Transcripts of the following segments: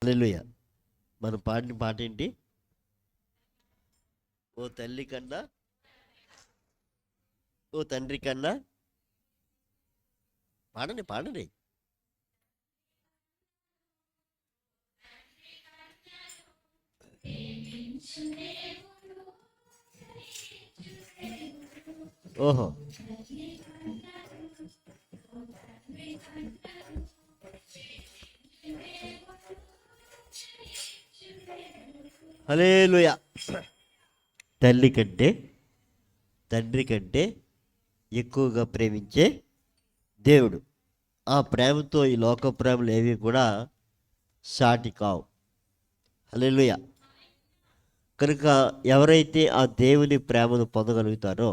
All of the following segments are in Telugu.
హల్లెలూయా. మనం పాడిన పాట ఏంటి? ఓ తల్లి కన్నా, ఓ తండ్రి కన్నా. పాడండి, పాడండి. ఓహో. హల్లెలూయా. తల్లి కంటే, తండ్రి కంటే ఎక్కువగా ప్రేమించే దేవుడు. ఆ ప్రేమతో ఈ లోక ప్రేమలు ఏవి కూడా సాటి కావు. హల్లెలూయా. కనుక ఎవరైతే ఆ దేవుని ప్రేమను పొందగలుగుతారో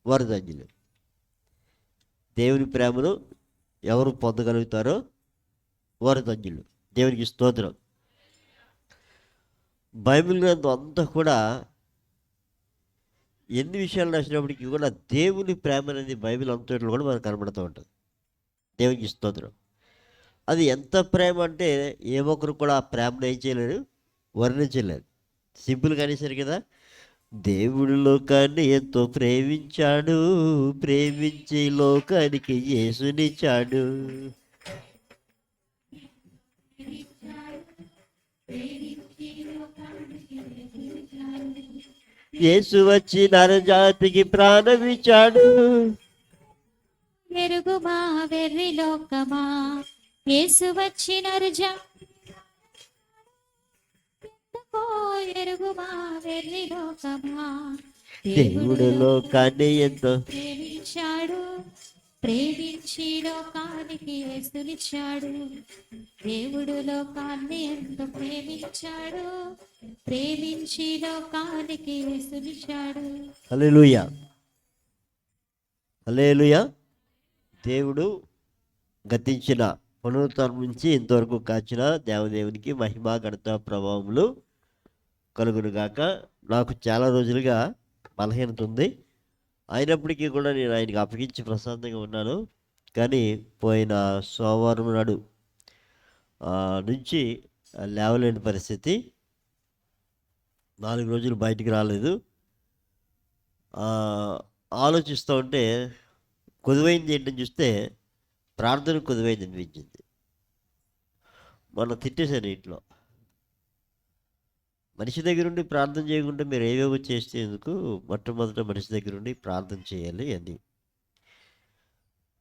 వారు ధన్యులు. దేవుని ప్రేమను ఎవరు పొందగలుగుతారో వారు ధన్యులు. దేవునికి స్తోత్రం. బైబిల్ గ్రంథం అంతా కూడా ఎన్ని విషయాలు రాసినప్పటికీ కూడా దేవుని ప్రేమ అనేది బైబిల్ అంతట్లో కూడా మనకు కనబడుతూ ఉంటుంది. దేవునికి స్తోత్రం. అది ఎంత ప్రేమ అంటే ఏ ఒక్కరు కూడా ఆ ప్రేమను ఏం చేయలేరు, వర్ణించలేరు. సింపుల్గా అనేసరి కదా, దేవుడు లోకాన్ని ఎంతో ప్రేమించాడు, ప్రేమించి లోకానికి యేసునిచ్చాడు. యేసు వచ్చి నరజాతికి ప్రాణమిచ్చాడు. ఎరుగుమా వెర్రి లోకమా, యేసు వచ్చిన ఎరుగుమా వెర్రి లోకమా. దేవుడు లోకాన్ని ఎంతో ప్రేమించాడు, ప్రేమించి లోకానికి యేసునిచ్చాడు. దేవుడు లోకాన్ని ఎంతో ప్రేమించాడు, ప్రేమించి లోకానికి యేసునిచ్చాడు. హల్లెలూయా. హల్లెలూయా. దేవుడు గతించిన పునరుత్థానం నుంచి ఇంతవరకు కాచిన దేవదేవునికి మహిమ ఘనత ప్రభావములు కలుగునుగాక. నాకు చాలా రోజులుగా బలహీనత ఉంది, అయినప్పటికీ కూడా నేను ఆయనకి అప్పగించి ప్రశాంతంగా ఉన్నాను. కానీ పోయిన సోమవారం నాడు నుంచి లేవలేని పరిస్థితి. 4 రోజులు బయటికి రాలేదు. ఆలోచిస్తూ ఉంటే కొదువైంది ఏంటని చూస్తే ప్రార్థన కొదువైంది అనిపించింది. మొన్న తిట్టేశాను ఇంట్లో, మనిషి దగ్గర ఉండి ప్రార్థన చేయకుండా మీరు ఏవేవో చేస్తే ఎందుకు, మొట్టమొదట మనిషి దగ్గర ఉండి ప్రార్థన చేయాలి అని.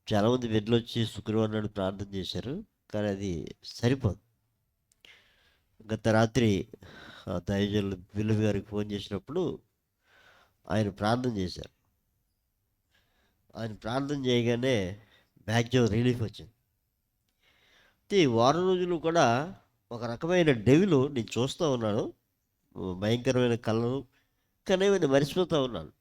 చాలామంది బిడ్డలు వచ్చి శుక్రవారం నాడు ప్రార్థన చేశారు, కానీ అది సరిపోదు. గత రాత్రి దైవజనులు బిల్లు గారికి ఫోన్ చేసినప్పుడు ఆయన ప్రార్థన చేశారు. ఆయన ప్రార్థన చేయగానే మ్యాక్సిమం రిలీఫ్ వచ్చింది. ఈ వారం రోజులు కూడా ఒక రకమైన డెవిలు నేను చూస్తూ ఉన్నాను, భయంకరమైన కళలు. కానీ నేను మర్చిపోతూ ఉన్నాను.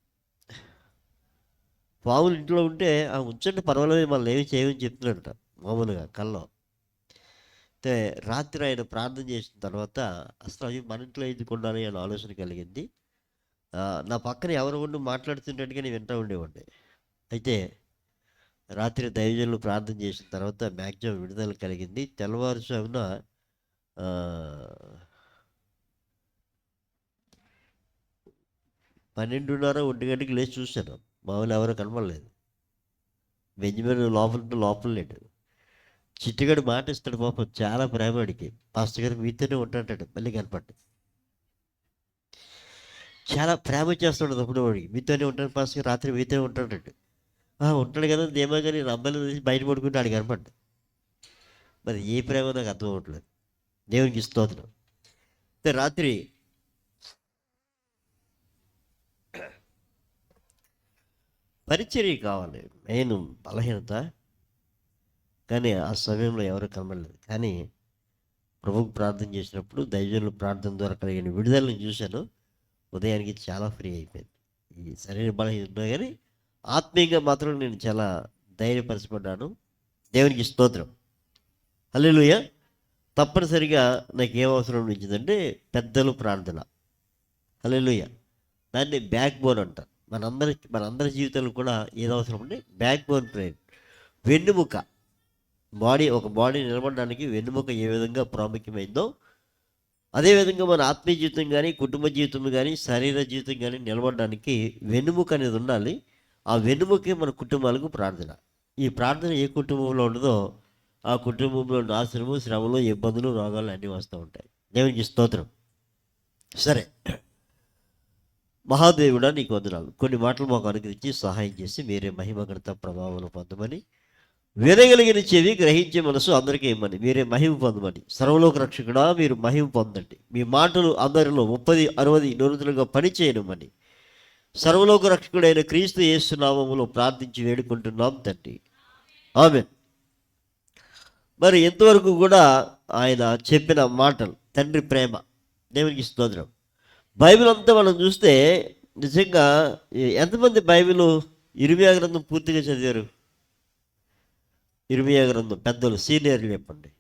పాములు ఇంట్లో ఉంటే ఉంచండి పర్వాలేదు, మళ్ళీ ఏమి చేయమని చెప్తున్నాడట మామూలుగా కల్లో. అయితే రాత్రి ఆయన ప్రార్థన చేసిన తర్వాత అసలు అవి మన ఇంట్లో ఎందుకు ఉండాలి అనే ఆలోచన కలిగింది. నా పక్కన ఎవరు ఉండి మాట్లాడుతుంటే నేను వింటూ ఉండేవాడిని. అయితే రాత్రి దైవజనులు ప్రార్థన చేసిన తర్వాత మ్యాక్సిమం విడుదల కలిగింది. తెల్లవారుజామున 12:30, 1 గంటకి లేచి చూశాను. మామూలు ఎవరో కనపడలేదు. బెంజమిన్ లోపల లేడు. చిట్టుగాడు మాట ఇస్తాడు పాపం, చాలా ప్రేమడికి. పాస్టర్ గారు మీతోనే ఉంటాడు, మళ్ళీ కనపడ్డు. చాలా ప్రేమ చేస్తాడు అప్పుడు వాడికి. మీతోనే ఉంటాడు పాస్టర్ గారు, రాత్రి మీతోనే ఉంటాడు. ఉంటాడు కదా ఏమో, కానీ నేను అమ్మాయిలు బయట పడుకుంటే ఆడికి కనపడ్డా. మరి ఏ ప్రేమ నాకు అర్థం అవ్వట్లేదు. దేవునికి స్తోత్రం. రాత్రి పరిచర్య కావాలి, మెయిన్ బలహీనత. కానీ ఆ సమయంలో ఎవరు కనబడలేదు. కానీ ప్రభువుకు ప్రార్థన చేసినప్పుడు దైవజనుల ప్రార్థన ద్వారా కలిగిన విడుదలని చూశాను. ఉదయానికి చాలా ఫ్రీ అయిపోయింది. ఈ శరీర బలహీనత ఉన్నా కానీ ఆత్మీయంగా మాత్రం నేను చాలా ధైర్యపరచబడ్డాను. దేవునికి స్తోత్రం. హల్లెలూయా. తప్పనిసరిగా నాకు ఏం అవసరం అనిపించిందంటే పెద్దలు ప్రార్థన. హల్లెలూయా. దాన్ని బ్యాక్ బోన్ అంటారు. మనందరి జీవితంలో కూడా ఏదో అవసరం ఉంటే బ్యాక్ బోన్ ప్రేయర్, వెన్నుముక. ఒక బాడీ నిలబడడానికి వెన్నుముక ఏ విధంగా ప్రాముఖ్యమైందో, అదేవిధంగా మన ఆత్మీయ జీవితం కానీ, కుటుంబ జీవితం కానీ, శరీర జీవితం కానీ నిలబడడానికి వెన్నుముక అనేది ఉండాలి. ఆ వెన్నుముకే మన కుటుంబాలకు ప్రార్థన. ఈ ప్రార్థన ఏ కుటుంబంలో ఉండదో ఆ కుటుంబంలో నాశనము, శ్రమలు, ఇబ్బందులు, రోగాలు అన్నీ వస్తూ ఉంటాయి. దేవునికి స్తోత్రం. సరే, మహాదేవుడా నీకు వందనాలు. కొన్ని మాటలు మాకు అనుగ్రహించి సహాయం చేసి మీరే మహిమ ఘనత ప్రభావాలు పొందమని, వినగలిగిన చెవి గ్రహించే మనసు అందరికీ ఇవ్వమని, మీరే మహిమ పొందమని. సర్వలోక రక్షకుడా మీరు మహిమ పొందండి. మీ మాటలు అందరిలో 30, 60 నూరులుగా పనిచేయనమని సర్వలోక రక్షకుడైన క్రీస్తు యేసు నామములో ప్రార్థించి వేడుకుంటున్నాం తండ్రి. ఆమేన్. మరి ఎంతవరకు కూడా ఆయన చెప్పిన మాటలు, తండ్రి ప్రేమ, దేవునికి స్తోత్రం. బైబిల్ అంతా మనం చూస్తే నిజంగా ఎంతమంది బైబిల్ ఇర్మియా గ్రంథం పూర్తిగా చదివారు? ఇర్మియా గ్రంథం పెద్దలు సీనియర్లు చెప్పండి.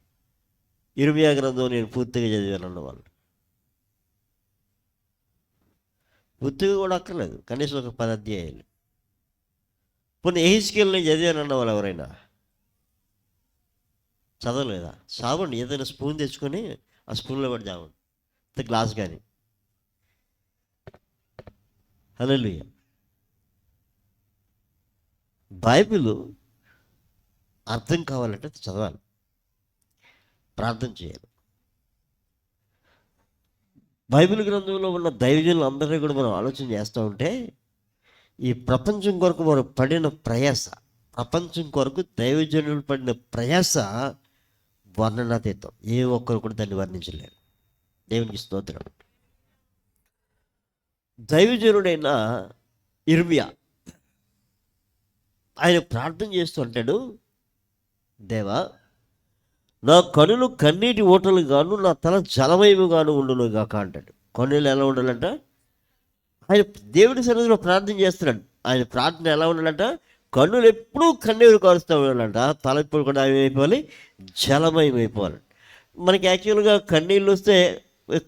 ఇర్మియా గ్రంథం నేను పూర్తిగా చదివాను అన్నవాళ్ళు. పూర్తిగా కూడా అక్కర్లేదు, కనీసం ఒక 10 అధ్యాయాలు. కొన్ని ఎహిస్కేల్ నేను చదివాను అన్నవాళ్ళు ఎవరైనా చదవలేదా? చావండి, ఏదైనా స్పూన్ తెచ్చుకొని ఆ స్పూన్లో పడి చావండి, గ్లాస్ కానీ. హల్లెలూయా. బైబిల్ అర్థం కావాలంటే చదవాలి, ప్రార్థన చేయాలి. బైబిల్ గ్రంథంలో ఉన్న దైవజనులు అందరినీ కూడా మనం ఆలోచన చేస్తూ ఉంటే, ఈ ప్రపంచం కొరకు మనం పడిన ప్రయాస, ప్రపంచం కొరకు దైవజనులు పడిన ప్రయాస వర్ణనాతీతం. ఏ ఒక్కరు కూడా దాన్ని వర్ణించలేరు. దేవునికి స్తోత్రం. దైవజనుడైన ఇర్మియా ఆయన ప్రార్థన చేస్తూ అంటాడు, దేవా నా కనులు కన్నీటి ఓటలు గాను, నా తల జలమయముగాను ఉండును గాక అంటాడు. కన్నులు ఎలా ఉండాలంట? ఆయన దేవుడి సన్నిధిలో ప్రార్థన చేస్తున్నాడు. ఆయన ప్రార్థన ఎలా ఉండాలంట? కన్నులు ఎప్పుడూ కన్నీరు కారుస్తూ ఉండాలంట, తల ఎప్పుడు కూడా ఏమైపోవాలి? జలమయం అయిపోవాలి. మనకి యాక్చువల్గా కన్నీళ్ళు వస్తే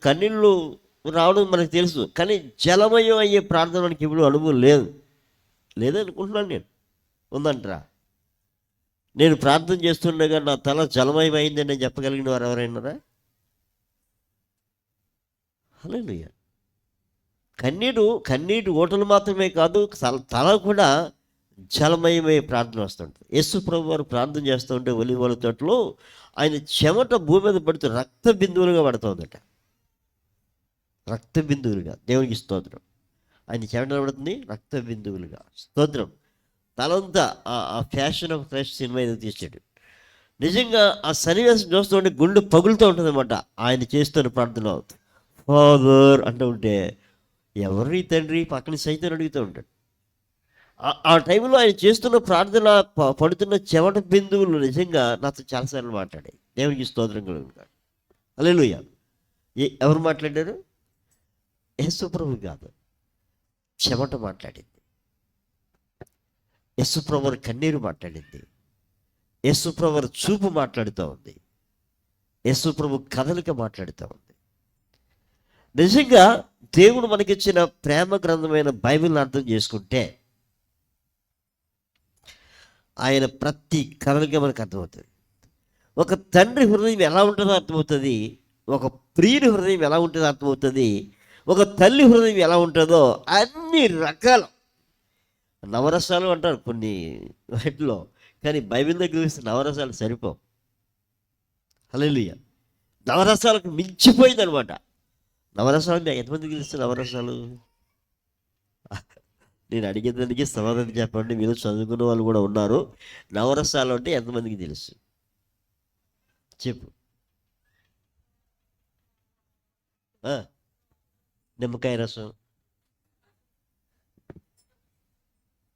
కన్నీళ్ళు రావడం మనకు తెలుసు, కానీ జలమయం అయ్యే ప్రార్థన మనకి ఇప్పుడు అనుభవం లేదనుకుంటున్నాను నేను. ఉందంటరా? నేను ప్రార్థన చేస్తుండగా నా తల జలమయం అయిందని నేను చెప్పగలిగిన వారు ఎవరైనారా? హల్లెలూయా. కన్నీటి ఓటలు మాత్రమే కాదు, తల కూడా జలమయమై ప్రార్థన వస్తుంటుంది. యేసు ప్రభు వారు ప్రార్థన చేస్తూ ఉంటే ఒలీవల తోటలో ఆయన చెమట భూమి మీద పడుతూ రక్త బిందువులుగా పడుతుందట. రక్త బిందువులుగా. దేవునికి స్తోత్రం. ఆయన చెమట పడుతుంది రక్త బిందువులుగా. స్తోత్రం. తలంతా ఆ ఫ్యాషన్ ఆఫ్ క్రైస్ట్ సినిమా ఏదో తీసాడు. నిజంగా ఆ సన్నివేశం చూస్తుంటే గుండె పగులుతూ ఉంటుంది అనమాట. ఆయన చేస్తున్న ప్రార్థన ఫాదర్ అంటూ ఉంటే ఎవరి తండ్రి పక్కన సైతం అడుగుతూ ఉంటాడు. ఆ టైంలో ఆయన చేస్తున్న ప్రార్థన, పడుతున్న చెమట బిందువులు నిజంగా నాతో చాలాసార్లు మాట్లాడాయి. దేవునికి స్తోత్రం కలుగుతాడు. హల్లెలూయా. ఎవరు మాట్లాడారు? యేసు ప్రభు కాదు, చెమట మాట్లాడింది. యేసు ప్రభు కన్నీరు మాట్లాడింది. యేసు ప్రభు చూపు మాట్లాడుతూ ఉంది. యేసు ప్రభు కదలిక మాట్లాడుతూ ఉంది. నిజంగా దేవుడు మనకిచ్చిన ప్రేమ గ్రంథమైన బైబిల్ని అర్థం చేసుకుంటే ఆయన ప్రతి కదలిక మనకు అర్థమవుతుంది. ఒక తండ్రి హృదయం ఎలా ఉంటుందో అర్థమవుతుంది, ఒక ప్రియుని హృదయం ఎలా ఉంటుందో అర్థమవుతుంది, ఒక తల్లి హృదయం ఎలా ఉంటుందో అన్ని రకాల నవరసాలు అంటారు కొన్ని వాటిలో, కానీ బైబిల్ దగ్గర చూస్తే నవరసాలు సరిపోవు. హల్లెలూయా. నవరసాలకు మించిపోయింది అనమాట. నవరసాలు ఎంతమందికి తెలుసు? నవరసాలు నేను అడిగేదానికి సమాధానం చెప్పండి. మీరు చదువుకున్న వాళ్ళు కూడా ఉన్నారు. నవరసాలు అంటే ఎంతమందికి తెలుసు? చెప్పు. నిమ్మకాయ రసం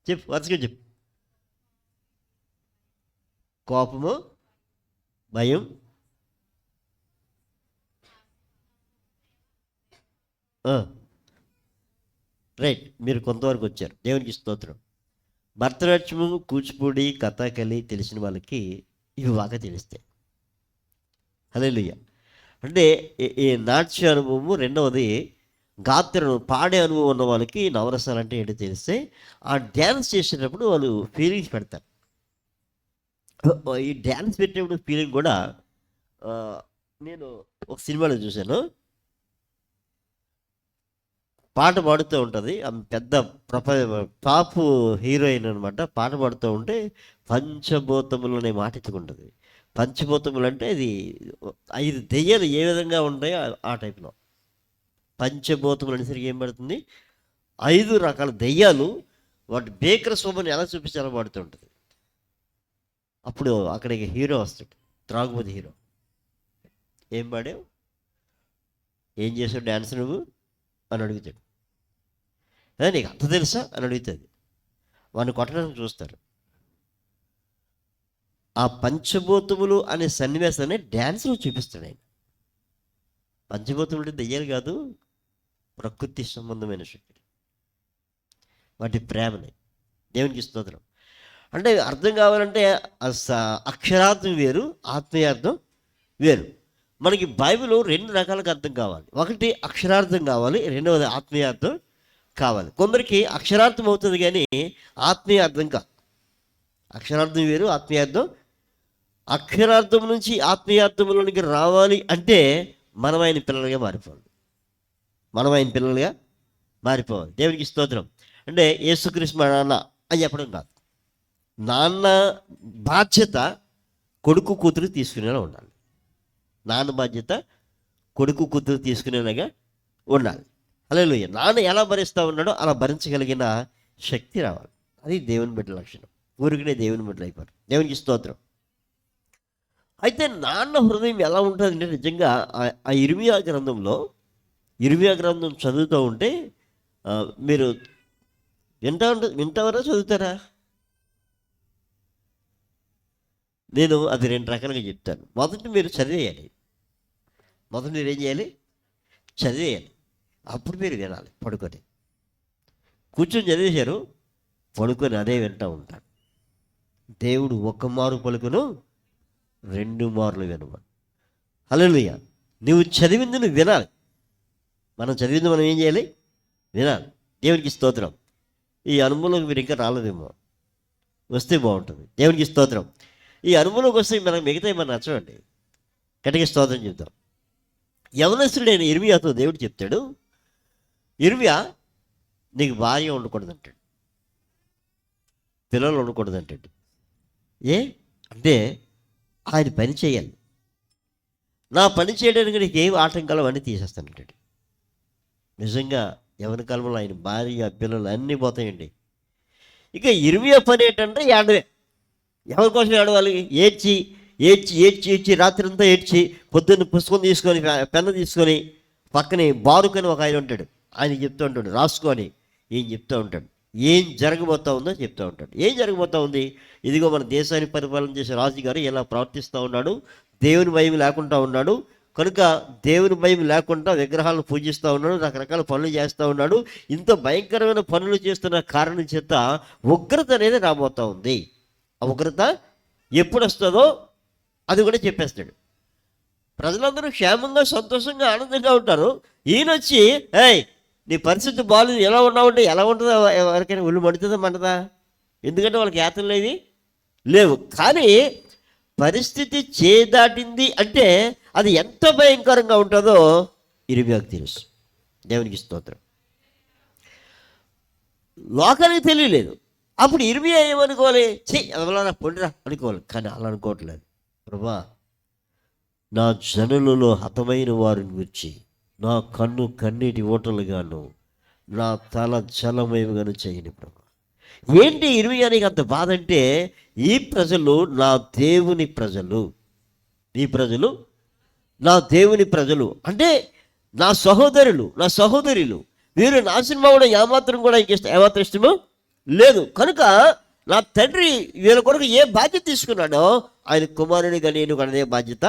చెప్పు, వరుసగా చెప్పు. కోపము, భయం, రైట్. మీరు కొంతవరకు వచ్చారు. దేవునికి స్తోత్రం. భరతనాట్యము, కూచిపూడి, కథాకళి తెలిసిన వాళ్ళకి ఇవి బాగా తెలుస్తాయి. హల్లెలూయా. అంటే ఈ నాట్య అనుభవము. రెండవది గాత్రం, పాడే అనుభవం ఉన్న వాళ్ళకి నవరసాలు అంటే ఏంటో తెలిస్తే ఆ డ్యాన్స్ చేసేటప్పుడు వాళ్ళు ఫీలింగ్స్ పెడతారు. ఈ డ్యాన్స్ పెట్టేప్పుడు ఫీలింగ్ కూడా ఆ, నేను ఒక సినిమాలో చూశాను. పాట పాడుతూ ఉంటుంది, ఆమె పెద్ద ప్రప టాప్ హీరోయిన్ అనమాట. పాట పాడుతూ ఉంటే పంచభూతములు అనే మాట ఎత్తుకుంటుంది. పంచభూతములు అంటే ఇది 5 దెయ్యాలు ఏ విధంగా ఉంటాయో ఆ టైప్లో. పంచభూతములు అనేసరికి ఏం పడుతుంది, 5 రకాల దెయ్యాలు వాటి భీకర శోభను ఎలా చూపించాలో పాడుతూ ఉంటుంది. అప్పుడు అక్కడికి హీరో వస్తాడు, త్రాగుబోతు హీరో. ఏం పాడావు, ఏం చేసావు డ్యాన్స్ నువ్వు అని అడుగుతాడు. నీకు అంత తెలుసా అని అడుగుతుంది. వాడిని కొట్టడానికి చూస్తారు. ఆ పంచభూతములు అనే సన్నివేశాన్ని డ్యాన్స్లో చూపిస్తాడు ఆయన. పంచభూతములు అంటే దెయ్యాలు కాదు, ప్రకృతి సంబంధమైన శక్తి, వాటి ప్రేమని. దేవునికి స్తోత్రం. అంటే అర్థం కావాలంటే అక్షరార్థం వేరు, ఆత్మీయార్థం వేరు. మనకి బైబిల్ 2 రకాలుగా అర్థం కావాలి. ఒకటి అక్షరార్థం కావాలి, రెండవది ఆత్మీయార్థం కావాలి. కొందరికి అక్షరార్థం అవుతుంది కానీ ఆత్మీయార్థం కాదు. అక్షరార్థం వేరు, ఆత్మీయార్థం. అక్షరార్థం నుంచి ఆత్మీయార్థంలోనికి రావాలి అంటే మనం ఆయన పిల్లలుగా మారిపోవాలి. దేవునికి స్తోత్రం. అంటే యేసుక్రీస్తు మా నాన్న అని చెప్పడం కాదు. నాన్న బాధ్యత కొడుకు కూతురు తీసుకునేలా ఉండాలి. నాన్న బాధ్యత కొడుకు కూతురు తీసుకునేలాగా ఉండాలి. హల్లెలూయా. నాన్న ఎలా భరిస్తూ ఉన్నాడో అలా భరించగలిగిన శక్తి రావాలి. అది దేవుని బిడ్డ లక్షణం. ఊరికనే దేవుని బిడ్డలు అయిపోరు. దేవునికి స్తోత్రం. అయితే నాన్న హృదయం ఎలా ఉంటుందంటే నిజంగా ఆ ఇర్మియా గ్రంథం చదువుతూ ఉంటే మీరు వింటావరా చదువుతారా? నేను అది 2 రకాలుగా చెప్తాను. మొదటి మీరు చదివేయాలి. మీరు ఏం చేయాలి? చదివేయాలి. అప్పుడు మీరు వినాలి. పడుకొని కూర్చొని చదివేశారు, పడుకొని అదే వింటూ ఉంటాడు. దేవుడు 1 మారు పలుకును 2 మార్లు వినమని. హల్లెలూయా. నువ్వు చదివింది నువ్వు వినాలి. మనం చదివింది మనం ఏం చేయాలి? వినాలి. దేవునికి స్తోత్రం. ఈ అనుభవంలోకి మీరు ఇంకా రాలేదేమో, వస్తే బాగుంటుంది. దేవునికి స్తోత్రం. ఈ అనుభవంలోకి వస్తే మనకు మిగతా మనం నచ్చండి. గట్టిగా స్తోత్రం చెప్తాం. యవనస్తుడైన ఇర్మియాతో దేవుడు చెప్తాడు, ఇర్మియా నీకు భార్య ఉండకూడదు అంటాడు, పిల్లలు ఉండకూడదు అంటాడు. అంటే ఆయన పని చేయాలి. నా పని చేయడానికి నీకు ఏం ఆటంకాలు అన్నీ తీసేస్తానంటాడు. నిజంగా యవన కాలంలో ఆయన భార్య పిల్లలు అన్నీ పోతాయండి. ఇక ఇర్మియా పని ఏంటంటే ఏడవే. ఎవరి కోసం ఏడవాలి? ఏడ్చి రాత్రి అంతా ఏడ్చి పొద్దున్న పుస్తకం తీసుకొని పెన్ను తీసుకొని పక్కనే బారుకొని ఒక ఆయన ఉంటాడు. ఆయన చెప్తూ ఉంటాడు, రాసుకొని ఏం చెప్తూ ఉంటాడు, ఏం జరగబోతా ఉందో చెప్తూ ఉంటాడు. ఏం జరగబోతా ఉంది? ఇదిగో మన దేశాన్ని పరిపాలన చేసే రాజుగారు ఎలా ప్రవర్తిస్తూ ఉన్నాడు, దేవుని భయం లేకుండా ఉన్నాడు. కనుక దేవుని భయం లేకుండా విగ్రహాలను పూజిస్తూ ఉన్నాడు, రకరకాల పనులు చేస్తూ ఉన్నాడు. ఇంత భయంకరమైన పనులు చేస్తున్న కారణం చేత ఉగ్రత అనేది రాబోతూ ఉంది. ఆ ఉగ్రత ఎప్పుడు వస్తుందో అది కూడా చెప్పేస్తాడు. ప్రజలందరూ క్షేమంగా సంతోషంగా ఆనందంగా ఉంటారు. ఈయన వచ్చి నీ పరిస్థితి బాగాలేదు, ఎలా ఉన్నావంటే ఎలా ఉంటుందో ఎవరికైనా ఒళ్ళు మండుతుందా మంటదా? ఎందుకంటే వాళ్ళకి యాతనలు ఏవి లేవు. కానీ పరిస్థితి చేదాటింది అంటే అది ఎంత భయంకరంగా ఉంటుందో ఇర్మియాకు తెలుసు. దేవునికి స్తోత్రం. లోకానికి తెలియలేదు. అప్పుడు ఇర్మియా ఏమనుకోవాలి? అదలా పొండిరా అనుకోవాలి. కానీ అలా అనుకోవట్లేదు. ప్రభా, నా జనులలో హతమైన వారిని గురించి నా కన్ను కన్నీటి ఓటలుగాను, నా తల జలమయముగాను చేయని ప్రభా. ఏంటి ఇర్మియానికి అంత బాధ అంటే, ఈ ప్రజలు నా దేవుని ప్రజలు, ఈ ప్రజలు నా దేవుని ప్రజలు అంటే నా సహోదరులు, నా సహోదరులు, వీరు నాశనం అవ్వడం ఏమాత్రం కూడా ఏమాత్రం ఇష్టమో లేదు. కనుక నా తండ్రి వీళ్ళ కొరకు ఏ బాధ్యత తీసుకున్నాడో ఆయన కుమారునిగా నేను కూడా అదే బాధ్యత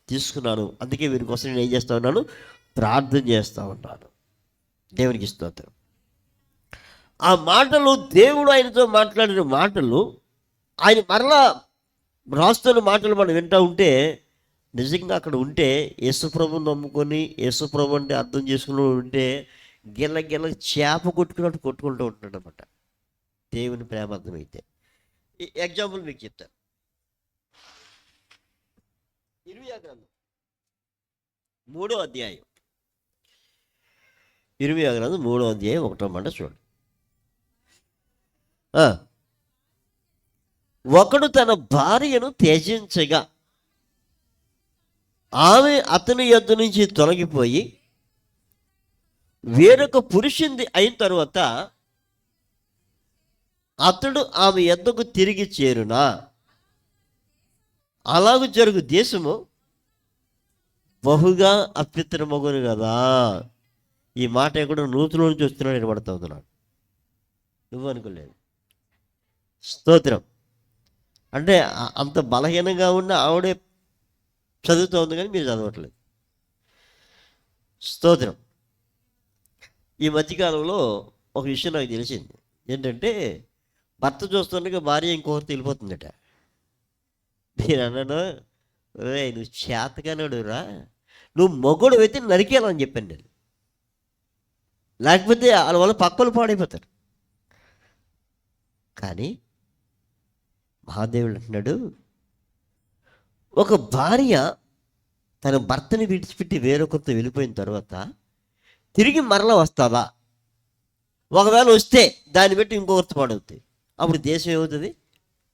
తీసుకున్నాను. అందుకే వీరి కోసం నేను ఏం చేస్తూ ఉన్నాను? ప్రార్థన చేస్తూ ఉన్నాను. దేవునికి స్తోత్రం. ఆ మాటలు దేవుడు ఆయనతో మాట్లాడిన మాటలు, ఆయన మరలా రాస్తున్న మాటలు మనం వింటూ ఉంటే నిజంగా అక్కడ ఉంటే యేసుప్రభుని నమ్ముకొని యేసుప్రభు అంటే అర్థం చేసుకుని ఉంటే గిల్ల చేప కొట్టుకున్నట్టు కొట్టుకుంటూ ఉంటాడు అనమాట. దేవుని ప్రేమ అర్థమైతే. ఎగ్జాంపుల్ మీకు చెప్తాను. ఇర్మియా గ్రంథం 3వ అధ్యాయం. ఇర్మియా గ్రంథం 3వ అధ్యాయం 1వ మాట చూడండి. ఒకడు తన భార్యను త్యజించగా ఆమె అతని యొద్ద నుంచి తొలగిపోయి వేరొక పురుషుంది అయిన తరువాత అతడు ఆమె యొద్దకు తిరిగి చేరునా? అలాగూ జరుగు దేశము బహుగా అపవిత్రమగును కదా. ఈ మాట ఎక్కడ నూతులో నుంచి వస్తున్నాడు నిలబడతా ఉన్నాడు. నువ్వు అనుకోలేదు. స్తోత్రం. అంటే అంత బలహీనంగా ఉన్న ఆవిడే చదువుతూ ఉంది కానీ మీరు చదవట్లేదు. స్తోత్రం. ఈ మధ్యకాలంలో ఒక విషయం నాకు తెలిసింది. ఏంటంటే భర్త చూస్తుండగా భార్య ఇంకొకరితో వెళ్ళిపోతుందట. నేను అన్నాను, రే నువ్వు చేతగానాడు రా, నువ్వు మొగుడు అయితే నరికేయాలని చెప్పాను నేను. లేకపోతే వాళ్ళ వల్ల పక్కలు పాడైపోతారు. కానీ మహాదేవుడు అంటున్నాడు, ఒక భార్య తన భర్తని విడిచిపెట్టి వేరొకరితో వెళ్ళిపోయిన తర్వాత తిరిగి మరలా వస్తుందా? ఒకవేళ వస్తే దాన్ని బట్టి ఇంకొకరితో పాడవుతాయి. అప్పుడు దేశం ఏమవుతుంది?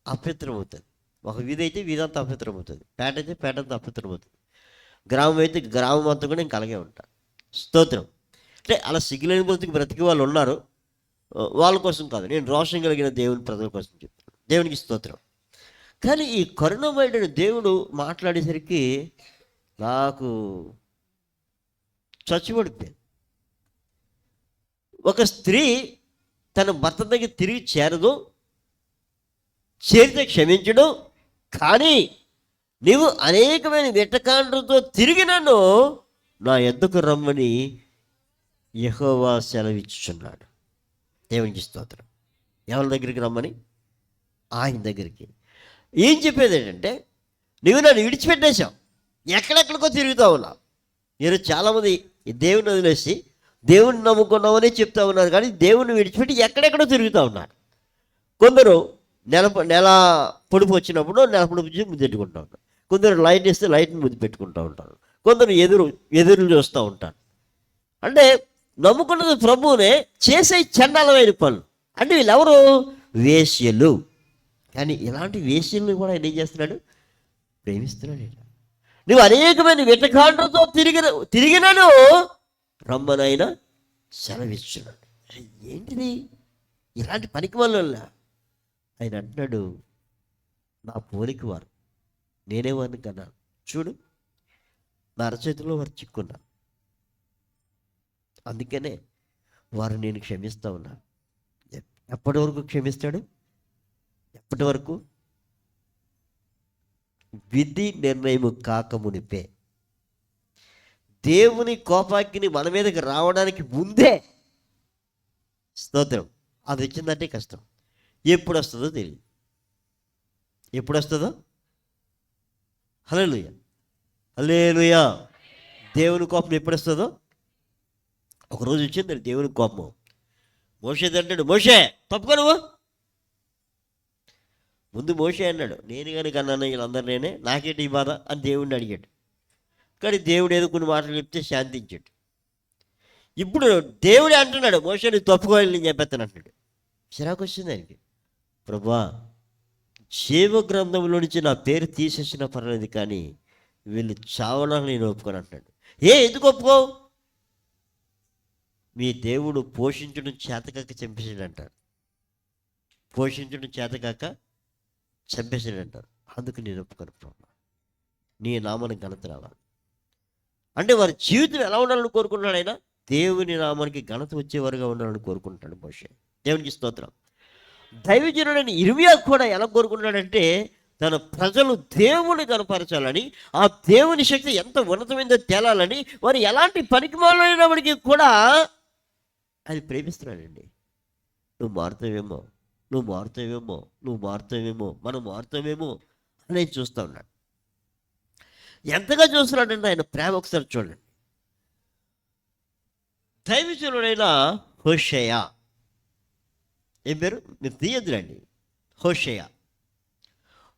అపవిత్రం అవుతుంది. ఒక వీధి అయితే వీధంతా అపవిత్రం అవుతుంది, పేట అయితే పేటంతా అపవిత్రం అవుతుంది, గ్రామం అయితే గ్రామం అంతా కూడా ఇంకా అలాగే ఉంటారు. స్తోత్రం. అంటే అలా సిగ్గులేని బ్రతికి వాళ్ళు ఉన్నారు. వాళ్ళ కోసం కాదు, నేను రోషం కలిగిన దేవుని ప్రజల కోసం చెప్తాను. దేవునికి స్తోత్రం. కానీ ఈ కరుణమయుడైన దేవుడు మాట్లాడేసరికి నాకు చచ్చిపడిపోయింది. ఒక స్త్రీ తన భర్త దగ్గర తిరిగి చేరదు, చేరితే క్షమించడు. కానీ నీవు అనేకమైన వెటకాండ్రతో తిరిగి నన్ను నా యొద్దకు రమ్మని యెహోవా సెలవిచ్చుచున్నాడు. దేవునికి స్తోత్రం. ఎవరి దగ్గరికి రమ్మని? ఆయన దగ్గరికి. ఏం చెప్పేది ఏంటంటే, నువ్వు నన్ను విడిచిపెట్టేశావు, ఎక్కడెక్కడికో తిరుగుతూ ఉన్నావు. మీరు చాలామంది దేవుని వదిలేసి దేవుని నమ్ముకున్నామని చెప్తా ఉన్నారు, కానీ దేవుని విడిచిపెట్టి ఎక్కడెక్కడో తిరుగుతూ ఉన్నారు. కొందరు నెల పొడుపు వచ్చినప్పుడు నెల పొడుపు వచ్చి ముద్దు పెట్టుకుంటూ ఉంటారు. కొందరు లైట్ ఇస్తే లైట్ని ముద్దు పెట్టుకుంటూ ఉంటారు. కొందరు ఎదురు చూస్తూ ఉంటారు. అంటే నమ్ముకున్నది ప్రభువునే, చేసే చండాలమైన పనులు. అంటే వీళ్ళెవరు? వేశ్యలు. కానీ ఇలాంటి వేశ్యలను కూడా ఆయన ఏం చేస్తున్నాడు? ప్రేమిస్తున్నాడు. నువ్వు అనేకమైన వెటకాండ్రతో తిరిగినను రమ్మనైనా సెలవిస్తున్నాడు. ఏంటిది? ఇలాంటి పనికి వల్ల ఆయన అంటున్నాడు, నా పోలిక వారు, నేనే వారిని కన్నాను. చూడు, నా అరచేతిలో వారు చిక్కున్నారు, అందుకనే వారు నేను క్షమిస్తా ఉన్నాను. ఎప్పటి వరకు క్షమిస్తాడు? ఎప్పటి వరకు? విధి నిర్ణయం కాకమునిపే. దేవుని కోపాగ్ని మన మీదకి రావడానికి ముందే. స్తోత్రం. అది వచ్చిందంటే కష్టం. ఎప్పుడు వస్తుందో తెలియదు. ఎప్పుడు వస్తుందో? హల్లెలూయా, హల్లెలూయా. దేవుని కోపం ఎప్పుడు వస్తుందో? ఒకరోజు వచ్చింది దేవుని కోపం. మోషే అంటాడు, మోషే తప్పుకో నువ్వు. ముందు మోషే అన్నాడు, నేను కానీ కన్నాను వీళ్ళందరూ నేనే, నాకేంటి ఈ బాధ అని దేవుడిని అడిగాడు. కానీ దేవుడు ఏదో కొన్ని మాటలు చెప్తే శాంతించాడు. ఇప్పుడు దేవుడే అంటున్నాడు, మోషే నువ్వు తప్పుకోవాలి నేను చెప్పేస్తాను అంటున్నాడు. చిరాకు వచ్చింది ఆయనకి. ప్రభువా, జీవ గ్రంథంలో నుంచి నా పేరు తీసేసిన పర్లేదు, కానీ వీళ్ళు చావడానికి నేను ఒప్పుకొని అంటున్నాడు. ఎందుకు ఒప్పుకోవు? మీ దేవుడు పోషించడం చేతకాక చంపేసాడు అంటారు. పోషించడం చేతకాక చంపేసాడు అంటారు. అందుకు నేను ఒప్పుకొని ప్రభు, నీ నామానికి ఘనత రావాలి. అంటే వారి జీవితం ఎలా ఉండాలని కోరుకుంటున్నాడు ఆయన? దేవుని నామానికి ఘనత వచ్చేవారుగా ఉండాలని కోరుకుంటున్నాడు మోషే. దేవునికి స్తోత్రం. దైవజనుడైన ఇర్మియా కూడా ఎలా కోరుకుంటున్నాడంటే, తన ప్రజలు దేవుని కనపరచాలని, ఆ దేవుని శక్తి ఎంత ఉన్నతమైందో తేలాలని, వారు ఎలాంటి పనికిమాలైనప్పటికీ కూడా ఆయన ప్రేమిస్తున్నాడండి. నువ్వు మారుతావేమో, నువ్వు మారుతావేమో, నువ్వు మారుతావేమో, మనం మారుతావేమో అని ఆయన చూస్తూ ఉన్నాడు. ఎంతగా చూస్తున్నాడంటే ఆయన ప్రేమ ఒకసారి చూడండి. దైవజనుడైన హోషేయ, ఏం పేరు? మీరు తీయద్దురండి. హోషేయ.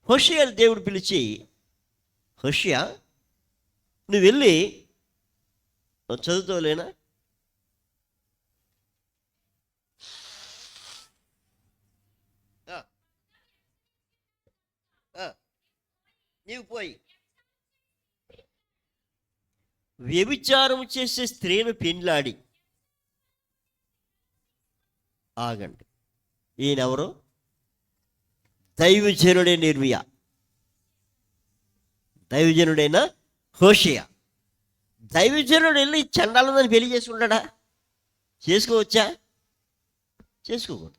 హోషేయని దేవుడు పిలిచి, హోషేయ నువ్వు వెళ్ళి చదువుతావులేనా, నీవు పోయి వ్యభిచారం చేసే స్త్రీని పెండ్లాడి. ఆగండి, ఈయనెవరు? దైవజనుడైన ఇర్మియా, దైవజనుడైన హోషేయ. దైవజనుడు వెళ్ళి చండాలందని పెళ్లి చేసుకుంటాడా? చేసుకోవచ్చా? చేసుకోకూడదు.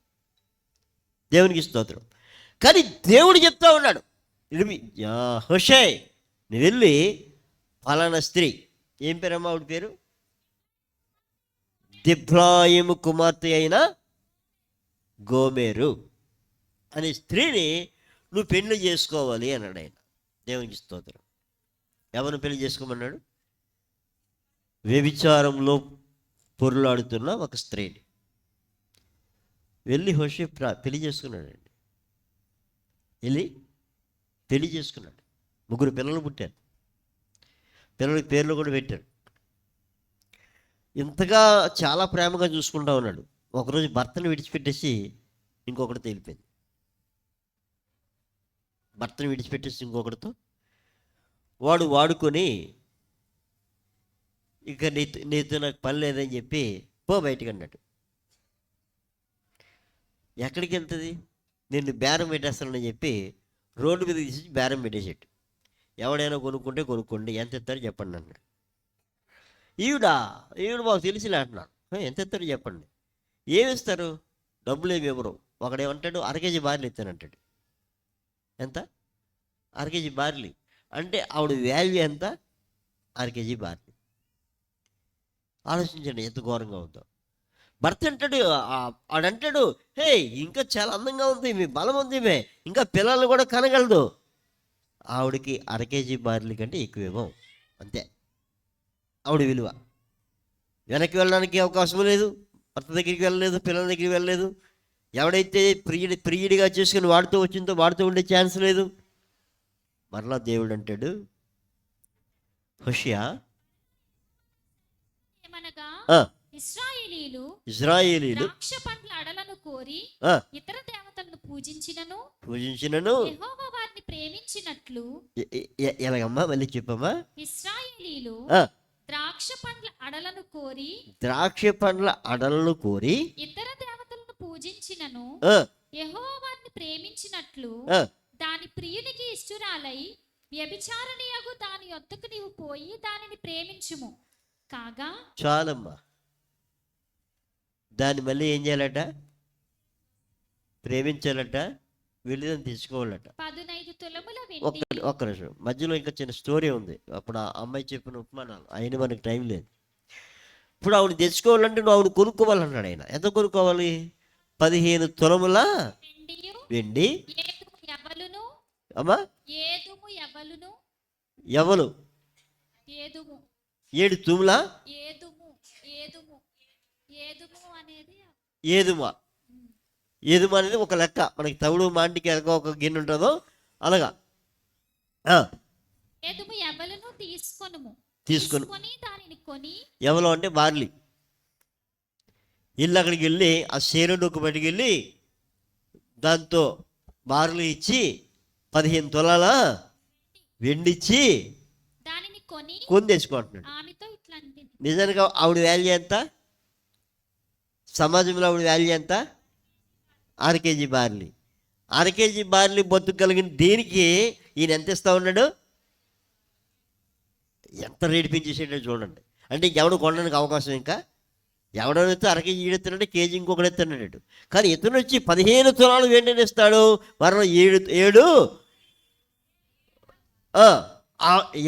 దేవునికి స్తోత్రం. కానీ దేవుడు చెప్తా ఉన్నాడు, హోషే నువ్వు వెళ్ళి ఫలానా స్త్రీ, ఏం పేరమ్మా ఆవిడ పేరు? దిబ్రాయిము కుమార్తె అయిన గోమెరు అనే స్త్రీని నువ్వు పెళ్లి చేసుకోవాలి అన్నాడు ఆయన. దేవునికి స్తోత్రం. ఎవరిని పెళ్లి చేసుకోమన్నాడు? వ్యభిచారంలో పొరులాడుతున్న ఒక స్త్రీని వెళ్ళి హోషే పెళ్లి చేసుకున్నాడండి. వెళ్ళి పెళ్లి చేసుకున్నాడు. 3 పిల్లలు పుట్టారు. పిల్లలకి పేర్లు కూడా పెట్టాడు. ఇంతగా చాలా ప్రేమగా చూసుకుంటా ఉన్నాడు. ఒకరోజు భర్తను విడిచిపెట్టేసి ఇంకొకటితో వెళ్ళిపోయింది. భర్తను విడిచిపెట్టేసి ఇంకొకటితో వాడు వాడుకొని, ఇక నీతో నాకు పని లేదని చెప్పి పో బయటికి అన్నాడు. ఎక్కడికి వెళ్తుంది? నిన్ను బేరం పెట్టేస్తానని చెప్పి రోడ్డు మీద తీసి బేరం పెట్టేసాడు. ఎవడైనా కొనుక్కుంటే కొనుక్కోండి, ఎంత ఇస్తారో చెప్పండి అన్నాడు. ఈవిడ మాకు తెలిసిలే అంటున్నాడు. ఎంత ఇస్తారో చెప్పండి. ఏమి ఇస్తారు? డబ్బులు ఏమి ఇవ్వరు. ఒకడేమంటాడు 1/2 కేజీ బార్లీ ఇస్తానంటాడు. ఎంత? 1/2 కేజీ బార్లీ అంటే ఆవిడ వాల్యూ ఎంత? 1/2 కేజీ బార్లీ. ఆలోచించండి ఎంత ఘోరంగా ఉందో. భర్త అంటాడు, ఆడంటాడు, హే ఇంకా చాలా అందంగా ఉంది, మీ బలం ఉంది, మే ఇంకా పిల్లల్ని కూడా కనగలదు. ఆవిడకి 1/2 కేజీ బార్లీ కంటే ఎక్కువేమో, అంతే ఆవిడ విలువ. వెనక్కి వెళ్ళడానికి అవకాశం లేదు, భర్త దగ్గరికి వెళ్ళలేదు, పిల్లల దగ్గరికి వెళ్ళలేదు. ఎవడైతే ప్రియుడిగా చేసుకుని వాడుతూ వచ్చిందో వాడుతూ ఉండే ఛాన్స్ లేదు. మరలా దేవుడు అంటాడు, హోషేయ ఇశ్రాయేలీయులు ద్రాక్ష పండ్ల అడలను కోరి ఇతర దేవతలను పూజించినను యెహోవా వారిని ప్రేమించినట్లు. ఎలాగమ్మా? మళ్ళీ చెప్పమ్మా. ఇశ్రాయేలీయులు ద్రాక్ష పండ్ల అడలను కోరి ఇతర దేవతలను పూజించినను యెహోవా వారిని ప్రేమించినట్లు దాని ప్రియునికి ఇష్టురాలై వ్యభిచారణీయగు దాని యొద్దకు నీవు పోయి దానిని ప్రేమించుము. కాగా చాలమ్మా. దాన్ని మళ్ళీ ఏం చేయాలట? ప్రేమించాలట, వెళ్ళిదని తీసుకోవాలట. 15 తులముల వెండి. ఒక్క నిమిషం, మధ్యలో ఇంకా చిన్న స్టోరీ ఉంది. అప్పుడు ఆ అమ్మాయి చెప్పిన ఉపమానాలు అయిన మనకి టైం లేదు. ఇప్పుడు ఆవిడ తెచ్చుకోవాలంటే నువ్వు ఆవిడ కొనుక్కోవాలన్నాడు ఆయన. ఎంత కొనుక్కోవాలి? 15 తులముల వెండి. అమ్మా ఎవలు? 7 తుముల ఏదుమా. ఏదుమా అనేది ఒక లెక్క. మనకి తవుడు మాంటికి ఎలాగో ఒక గిన్నె ఉంటుందో అలాగా తీసుకొని ఎవలో అంటే బార్లీ. ఇల్లు అక్కడికి వెళ్ళి ఆ షేరుడుకు బయటికి వెళ్ళి దాంతో బార్లీ ఇచ్చి 15 తులాల వెండిచ్చి కొని తెచ్చుకుంటున్నాడు. నిజానికి ఆవిడ వాల్యూ ఎంత? సమాజంలో ఆవిడ వాల్యూ ఎంత? 1/2 కేజీ బార్లీ. 1/2 కేజీ బార్లీ బతుకు కలిగిన దీనికి ఈయన ఎంత ఇస్తా ఉన్నాడు? ఎంత రేటు పెంచేసాడో చూడండి. అంటే ఇంకెవడు కొనడానికి అవకాశం ఇంకా? ఎవడైతే 1/2 కేజీ ఈడెత్తాడంటే కేజీ ఇంకొకటి ఎత్తాడు. కానీ ఇతను వచ్చి 15 తులాలు వెంటనే ఇస్తాడు. మరో 7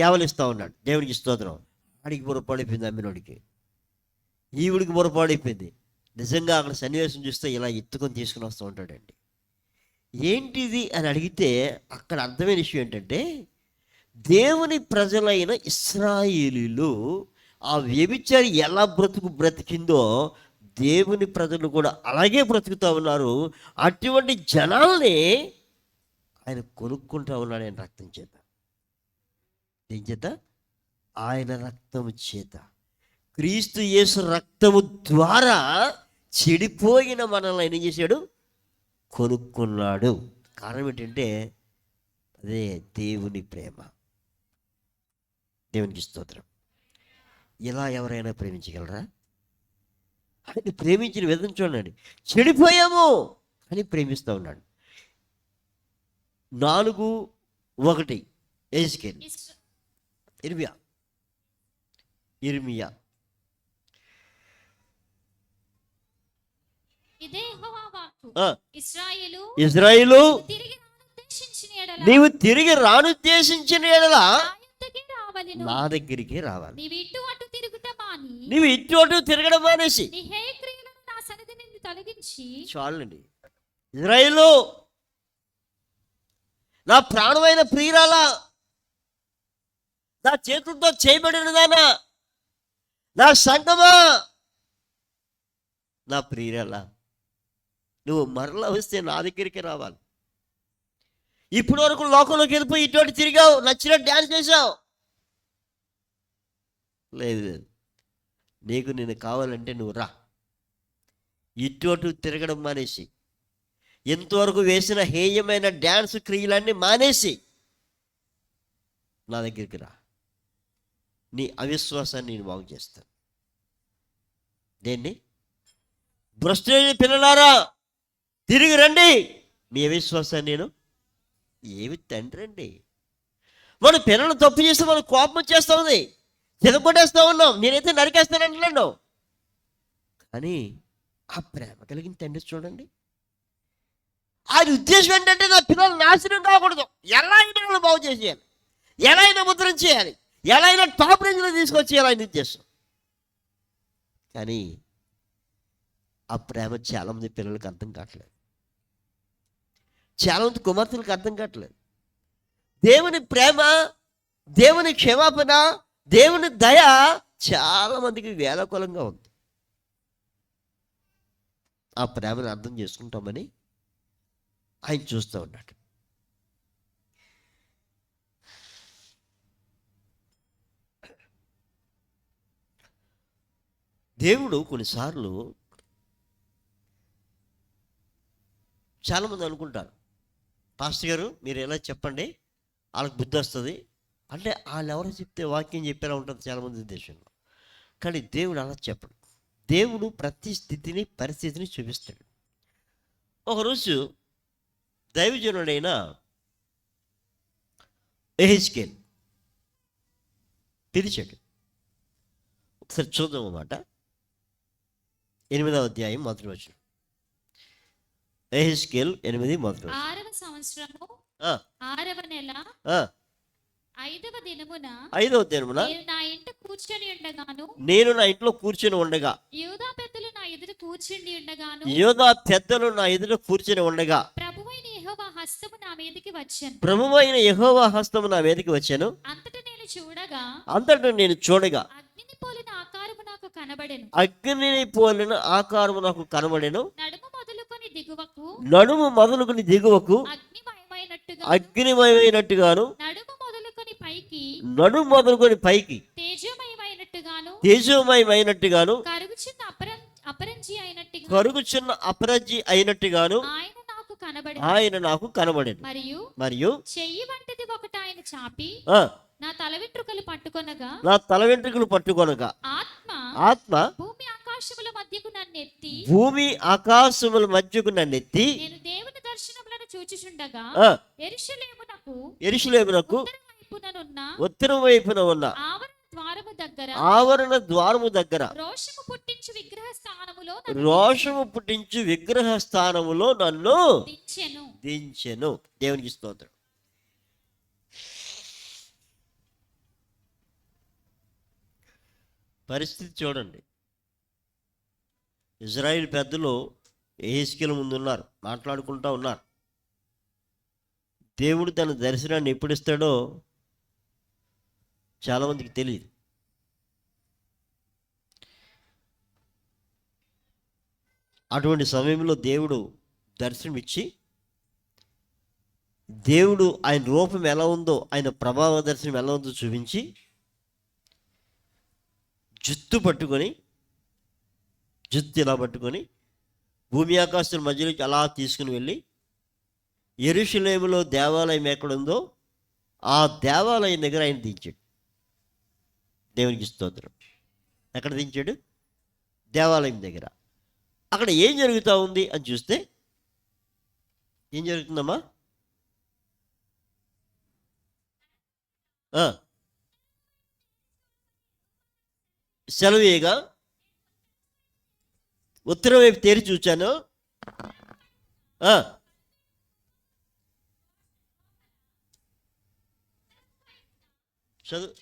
యావలు ఇస్తా ఉన్నాడు. దేవుడికి స్తోత్రం. ఆడికి పొరపాడైపోయింది, అమ్మినోడికి. ఈవిడికి పొరపాడైపోయింది. నిజంగా అక్కడ సన్నివేశం చూస్తే ఇలా ఎత్తుకొని తీసుకుని వస్తూ ఉంటాడండి. ఏంటిది అని అడిగితే అక్కడ అర్థమైన విషయం ఏంటంటే, దేవుని ప్రజలైన ఇశ్రాయేలీయులు ఆ వ్యభిచారి ఎలా బ్రతికిందో దేవుని ప్రజలు కూడా అలాగే బ్రతుకుతూ ఉన్నారు. అటువంటి జనాల్ని ఆయన కొనుక్కుంటా ఉన్నాడు ఆయన రక్తం చేత. ఏం చేత? ఆయన రక్తము చేత, క్రీస్తు యేసు రక్తము ద్వారా చెడిపోయిన మనల్ని ఏం చేశాడు? కొనుక్కున్నాడు. కారణం ఏంటంటే అదే దేవుని ప్రేమ. దేవునికి స్తోత్రం. ఇలా ఎవరైనా ప్రేమించగలరా? ఆయన ప్రేమించిన విధం చూడండి. చెడిపోయాము అని ప్రేమిస్తూ ఉన్నాడు. 4:1 ఎహెజ్కేలు, ఇర్మియా. ఇదే యెహోవా వాక్కు. ఇశ్రాయేలు, తిరిగి రానుద్దేశించిన ఎడల నీవు తిరిగి రానుద్దేశించిన ఎడల నా దగ్గరికి రావాలి. నీవు ఇటు అటు తిరగడం మానేసి నీ హేయ క్రియలను నా సన్నిధి నుండి తొలగించి. చాలండి. ఇజ్రాయేలు, నా ప్రాణమైన ప్రియురాలా, నా చేతులతో చేయబడినదానా, నా సంగమా, నా ప్రియురాలా, నువ్వు మరలా వస్తే నా దగ్గరికి రావాలి. ఇప్పటి వరకు లోకంలోకి వెళ్ళిపోయి ఇటువంటి తిరిగావు, నచ్చినట్టు డ్యాన్స్ చేసావు. లేదు, నీకు నేను కావాలంటే నువ్వు రా. ఇటు తిరగడం మానేసి, ఎంతవరకు వేసిన హేయమైన డ్యాన్స్ క్రియలన్నీ మానేసి నా దగ్గరికి రా. నీ అవిశ్వాసాన్ని నేను బాగు చేస్తాను. దేన్ని? భ్రష్టులైన పిల్లలారా తిరిగి రండి, మీ అవిశ్వాసాన్ని నేను. ఏమి తండ్రి అండి, మన పిల్లలు తప్పు చేస్తే మనం కోపం వచ్చేస్తా ఉంది, చెదగొట్టేస్తా ఉన్నాం. నేనైతే నరికేస్తానంటున్నాను. కానీ ఆ ప్రేమ కలిగిన తండ్రి చూడండి, ఆయన ఉద్దేశం ఏంటంటే నా పిల్లలు నాశనం కాకూడదు, ఎలా అయినా వాళ్ళు బాగు చేసేయాలి, ఎలా అయినా ముద్రం చేయాలి, ఎలా అయినా టాప్ రేంజ్లో తీసుకొచ్చేయాలి ఆయన ఉద్దేశం. కానీ ఆ ప్రేమ చాలామంది పిల్లలకు అర్థం కావట్లేదు, చాలామంది కుమార్తెలకు అర్థం కావట్లేదు. దేవుని ప్రేమ, దేవుని క్షమాపణ, దేవుని దయ చాలామందికి వేలకొలంగా ఉంది. ఆ ప్రేమను అర్థం చేసుకుంటామని ఆయన చూస్తూ ఉన్నాడు. దేవుడు కొన్నిసార్లు, చాలామంది అనుకుంటారు, పాస్టర్ గారు మీరు ఎలా చెప్పండి వాళ్ళకి బుద్ధి వస్తుంది అంటే, వాళ్ళు ఎవరో చెప్తే వాక్యం చెప్పేలా ఉంటుంది చాలామంది ఉద్దేశంలో. కానీ దేవుడు అలా చెప్పడు. దేవుడు ప్రతి స్థితిని, పరిస్థితిని చూపిస్తాడు. ఒకరోజు దైవజనుడైన ఎహెజ్కేలు పిలిచాడు. ఒకసారి చూద్దాం అన్నమాట. 8వ అధ్యాయం మొదటి వచనం. ఎహెజ్కేలు 8 మొదటి వచనం. 6వ సంవత్సరము 6వ నెల 5వ దినమున నేను నా ఇంట కూర్చొని ఉండగాను, నేను నా ఇంట్లో కూర్చొని ఉండగా, యూదా పెద్దలు నా ఎదుట కూర్చుండి ఉండగాను, యోధా పెద్దలు నా ఎదుట కూర్చొని ఉండగా, ప్రభువైన యెహోవా హస్తము నా మీదకి వచ్చెను. ప్రభువైన యెహోవా హస్తము నా మీదకి వచ్చాను. అంతటా నేను చూడగా అగ్నిని పోలిన ఆకారము నాకు కనబడెను. అగ్నిని పోలిన ఆకారము నాకు కనబడెను. నడుము మొదలుకొని దిగువకు అగ్నిమయమైనట్టుగాను, నడుము మొదలుకొని పైకి తేజోమయమైనట్టుగాను, కరుగుచున్న అపరంజి అయినట్టుగాను ఆయన నాకు కనబడెను. మరియు చెయ్యి వంటిది ఒకటి ఆయన చాపి నా తల వెంట్రుకలు పట్టుకొనగా ఆత్మ భూమి ఆకాశముల మధ్యకు నన్నెత్తి నేను దేవుని దర్శనములను చూచుచుండగా యెరూషలేమునకు ఉత్తరం వైపున ఉన్న ఆవరణ ద్వారము దగ్గర రోషము పుట్టించు విగ్రహ స్థానములో నన్ను దించెను. దేవునికి స్తోత్రం. పరిస్థితి చూడండి. ఇజ్రాయిల్ పెద్దలు ఎహెజ్కేలు ముందు ఉన్నారు, మాట్లాడుకుంటూ ఉన్నారు. దేవుడు తన దర్శనాన్ని ఎప్పుడు ఇస్తాడో చాలామందికి తెలియదు. అటువంటి సమయంలో దేవుడు దర్శనం ఇచ్చి, దేవుడు ఆయన రూపం ఎలా ఉందో, ఆయన ప్రభావ దర్శనం ఎలా ఉందో చూపించి, జుత్తు ఇలా పట్టుకొని భూమి ఆకాశం మధ్యలోకి అలా తీసుకుని వెళ్ళి యెరూషలేములో దేవాలయం ఎక్కడుందో ఆ దేవాలయం దగ్గర ఆయన దించాడు. దేవునికి స్తోత్రం. ఎక్కడ దించాడు? దేవాలయం దగ్గర. అక్కడ ఏం జరుగుతూ ఉంది అని చూస్తే ఏం జరుగుతుందమ్మా? సెలవేగా ఉత్తరం వైపు తేరి చూచాను. చదువు.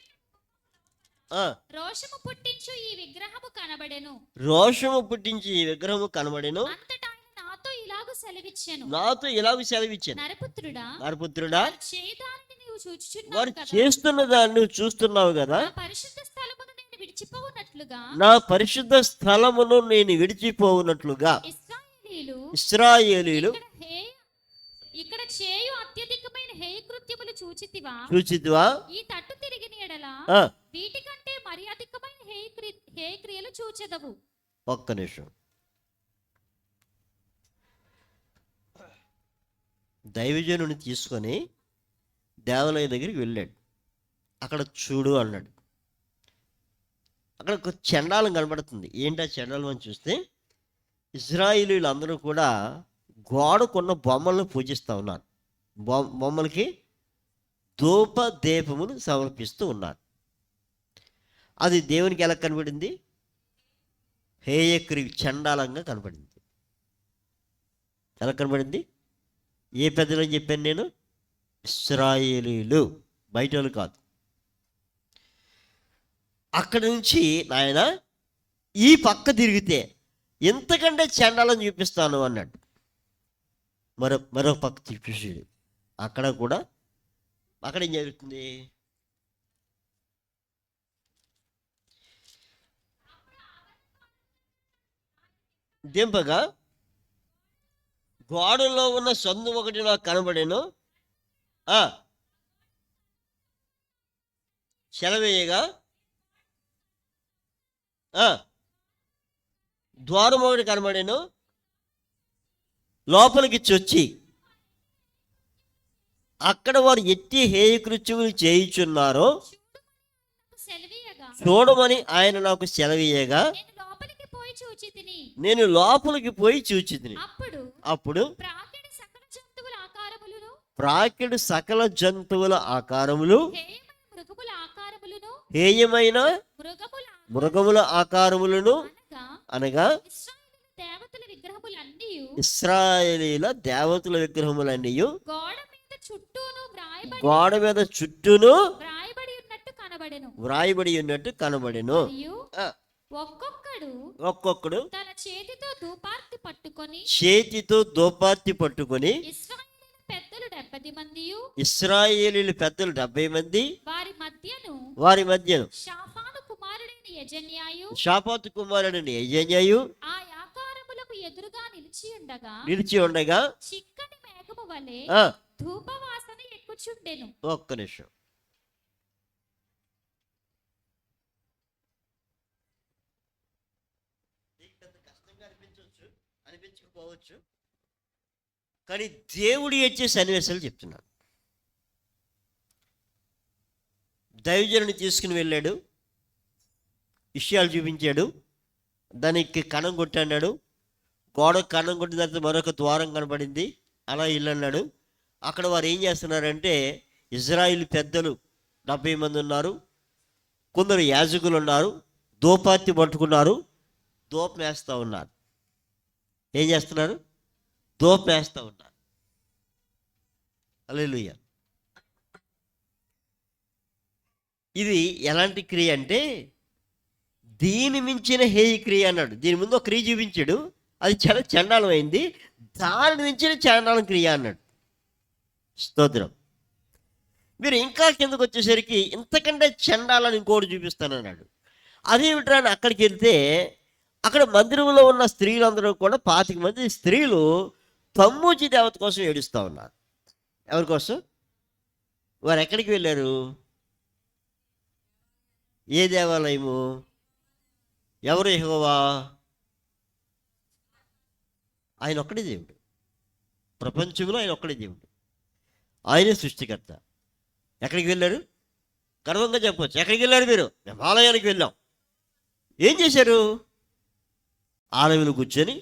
రోషము పుట్టించు ఈ విగ్రహము కనబడెను. రోషము పుట్టించి ఈ విగ్రహము కనబడెను. అంతటా ఆయన నాతో ఇలాగు సెలవిచ్చాను. నరపుత్రుడా, వారు చేస్తున్న దాన్ని నువ్వు చూస్తున్నావు కదా. నా పరిశుద్ధ స్థలమును నేను విడిచిపోవునట్లుగా ఇశ్రాయేలీయులు ఇక్కడ చేయు అత్యధికమైన హేయ కృత్యములు చూచితివా? ఈ తట్టు తిరిగిన ఎడల వీటికంటే మరి అధికమైన హేయ క్రియలు చూచెదవు. ఒక్క నిమిషం. దైవజనుని తీసుకొని దేవాలయం దగ్గరికి వెళ్ళాడు. అక్కడ చూడు అన్నాడు. అక్కడ ఒక చండాలం కనబడుతుంది. ఏంటి ఆ చండాలం అని చూస్తే ఇశ్రాయేలీయులు అందరూ కూడా గోడకున్న బొమ్మలను పూజిస్తూ ఉన్నారు. బొమ్మలకి ధూప దీపములు సమర్పిస్తూ ఉన్నారు. అది దేవునికి ఎలా కనబడింది? హేయక్రి చండాలంగా కనబడింది. ఎలా కనబడింది? ఏ పెద్దలని చెప్పాను నేను? ఇశ్రాయేలీయులు, బయట వాళ్ళు కాదు. అక్కడి నుంచి నాయన ఈ పక్క తిరిగితే ఎంతకంటే చండాలని చూపిస్తాను అన్నాడు. మరో పక్క చూసాడు. అక్కడ కూడా అక్కడ ఏం జరుగుతుంది? దింపగా గోడలో ఉన్న సందు ఒకటి నాకు కనబడేను. సెలవేయగా ద్వారం ఒకటి కనబడేను. లోపలికి చొచ్చి అక్కడ వారు ఎట్టి హేయకృత్యములు చేయుచున్నారో చూడమని ఆయన నాకు సెలవీయగా నేను లోపలికి పోయి చూచితిని. అప్పుడు ప్రాకెడు సకల జంతువుల ఆకారములు, హేయమైన మృగముల ఆకారములను అనగా ఇశ్రాయేలీల దేవతల విగ్రహములన్నీ గోడ మీద చుట్టూను వ్రాయబడి ఉన్నట్టు కనబడెను. ఒక్కొక్కడు తన చేతితో ధూపార్తి పట్టుకొని ఇశ్రాయేలీయుల పెద్దలు 70 మంది వారి మధ్యను షాపాతు కుమారుడైన యెజన్యాయు ఎదురుగా నిలిచి ఉండగా చిక్కని మేఘము వలె ధూపవాసన ఎక్కుచుండెను. ఒక్క నిమిషం. అనిపించకపోవచ్చు, కానీ దేవుడు ఇచ్చే సన్నివేశాలు చెప్తున్నాడు. దైవజనుని తీసుకుని వెళ్ళాడు, విషయాలు చూపించాడు, దానికి కణం కొట్టన్నాడు. గోడ కణం కొట్టిన తర్వాత మరొక ద్వారం కనబడింది. అలా ఇల్లు అన్నాడు. అక్కడ వారు ఏం చేస్తున్నారంటే ఇజ్రాయిల్ పెద్దలు 70 మంది ఉన్నారు, కొందరు యాజకులు ఉన్నారు, ధూపార్తి పట్టుకున్నారు, ధూపం వేస్తూ ఉన్నారు. ఏం చేస్తున్నారు? ధూపం వేస్తూ ఉన్నారు. హల్లెలూయా. ఇది ఎలాంటి క్రియ అంటే దీని మించిన హేయ క్రియ అన్నాడు. దీని ముందు ఒక క్రియ చూపించాడు, అది చాలా చండాలం అయింది. దాని మించిన చండాలం క్రియ అన్నాడు. స్తోత్రం. మీరు ఇంకా కిందకు వచ్చేసరికి ఇంతకంటే చండాలని ఇంకోటి చూపిస్తానన్నాడు. అదేమిట్రా అని అక్కడికి వెళ్తే అక్కడ మందిరంలో ఉన్న స్త్రీలందరూ కూడా 25 మంది స్త్రీలు తమ్మూజి దేవత కోసం ఏడుస్తూ ఉన్నారు. ఎవరి కోసం? వారు ఎక్కడికి వెళ్ళారు? ఏ దేవాలయము? ఎవరు యెహోవా? ఆయన ఒక్కడే దేవుడు. ప్రపంచంలో ఆయన ఒక్కడే దేవుడు. ఆయనే సృష్టికర్త. ఎక్కడికి వెళ్ళారు? గర్వంగా చెప్పవచ్చు. ఎక్కడికి వెళ్ళారు మీరు? హిమాలయానికి వెళ్ళాం. ఏం చేశారు? ఆలయంలో కూర్చొని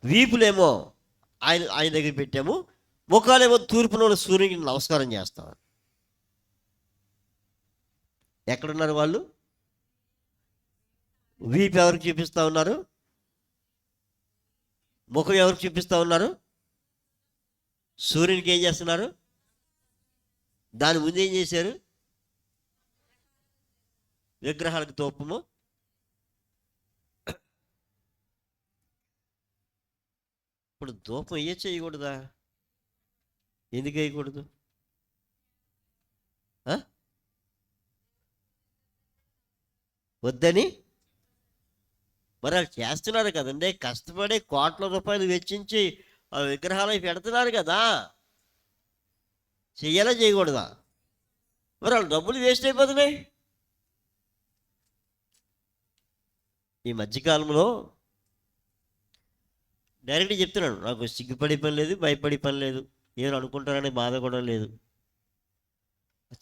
వీపులేమో ఆయన దగ్గర పెట్టాము, ముఖాలేమో తూర్పున సూర్యునికి నమస్కారం చేస్తాం. ఎక్కడున్నారు వాళ్ళు? వీపు ఎవరికి చూపిస్తూ ఉన్నారు? ముఖం ఎవరికి చూపిస్తూ ఉన్నారు? సూర్యునికి ఏం చేస్తున్నారు? దాని ముందు ఏం చేశారు? విగ్రహాలకు తోపము. ఇప్పుడు ధూపం చేయకూడదా? ఎందుకు వేయకూడదు? వద్దని మరి వాళ్ళు చేస్తున్నారు కదండి. కష్టపడి కోట్ల రూపాయలు వెచ్చించి ఆ విగ్రహాలు పెడుతున్నారు కదా. చెయ్యాలా చేయకూడదా? మరి వాళ్ళు డబ్బులు వేస్ట్ అయిపోతున్నాయి. ఈ మధ్యకాలంలో డైరెక్ట్గా చెప్తున్నాను, నాకు సిగ్గుపడే పని లేదు, భయపడే పని లేదు, ఏమైనా అనుకుంటారనే బాధ కూడా లేదు.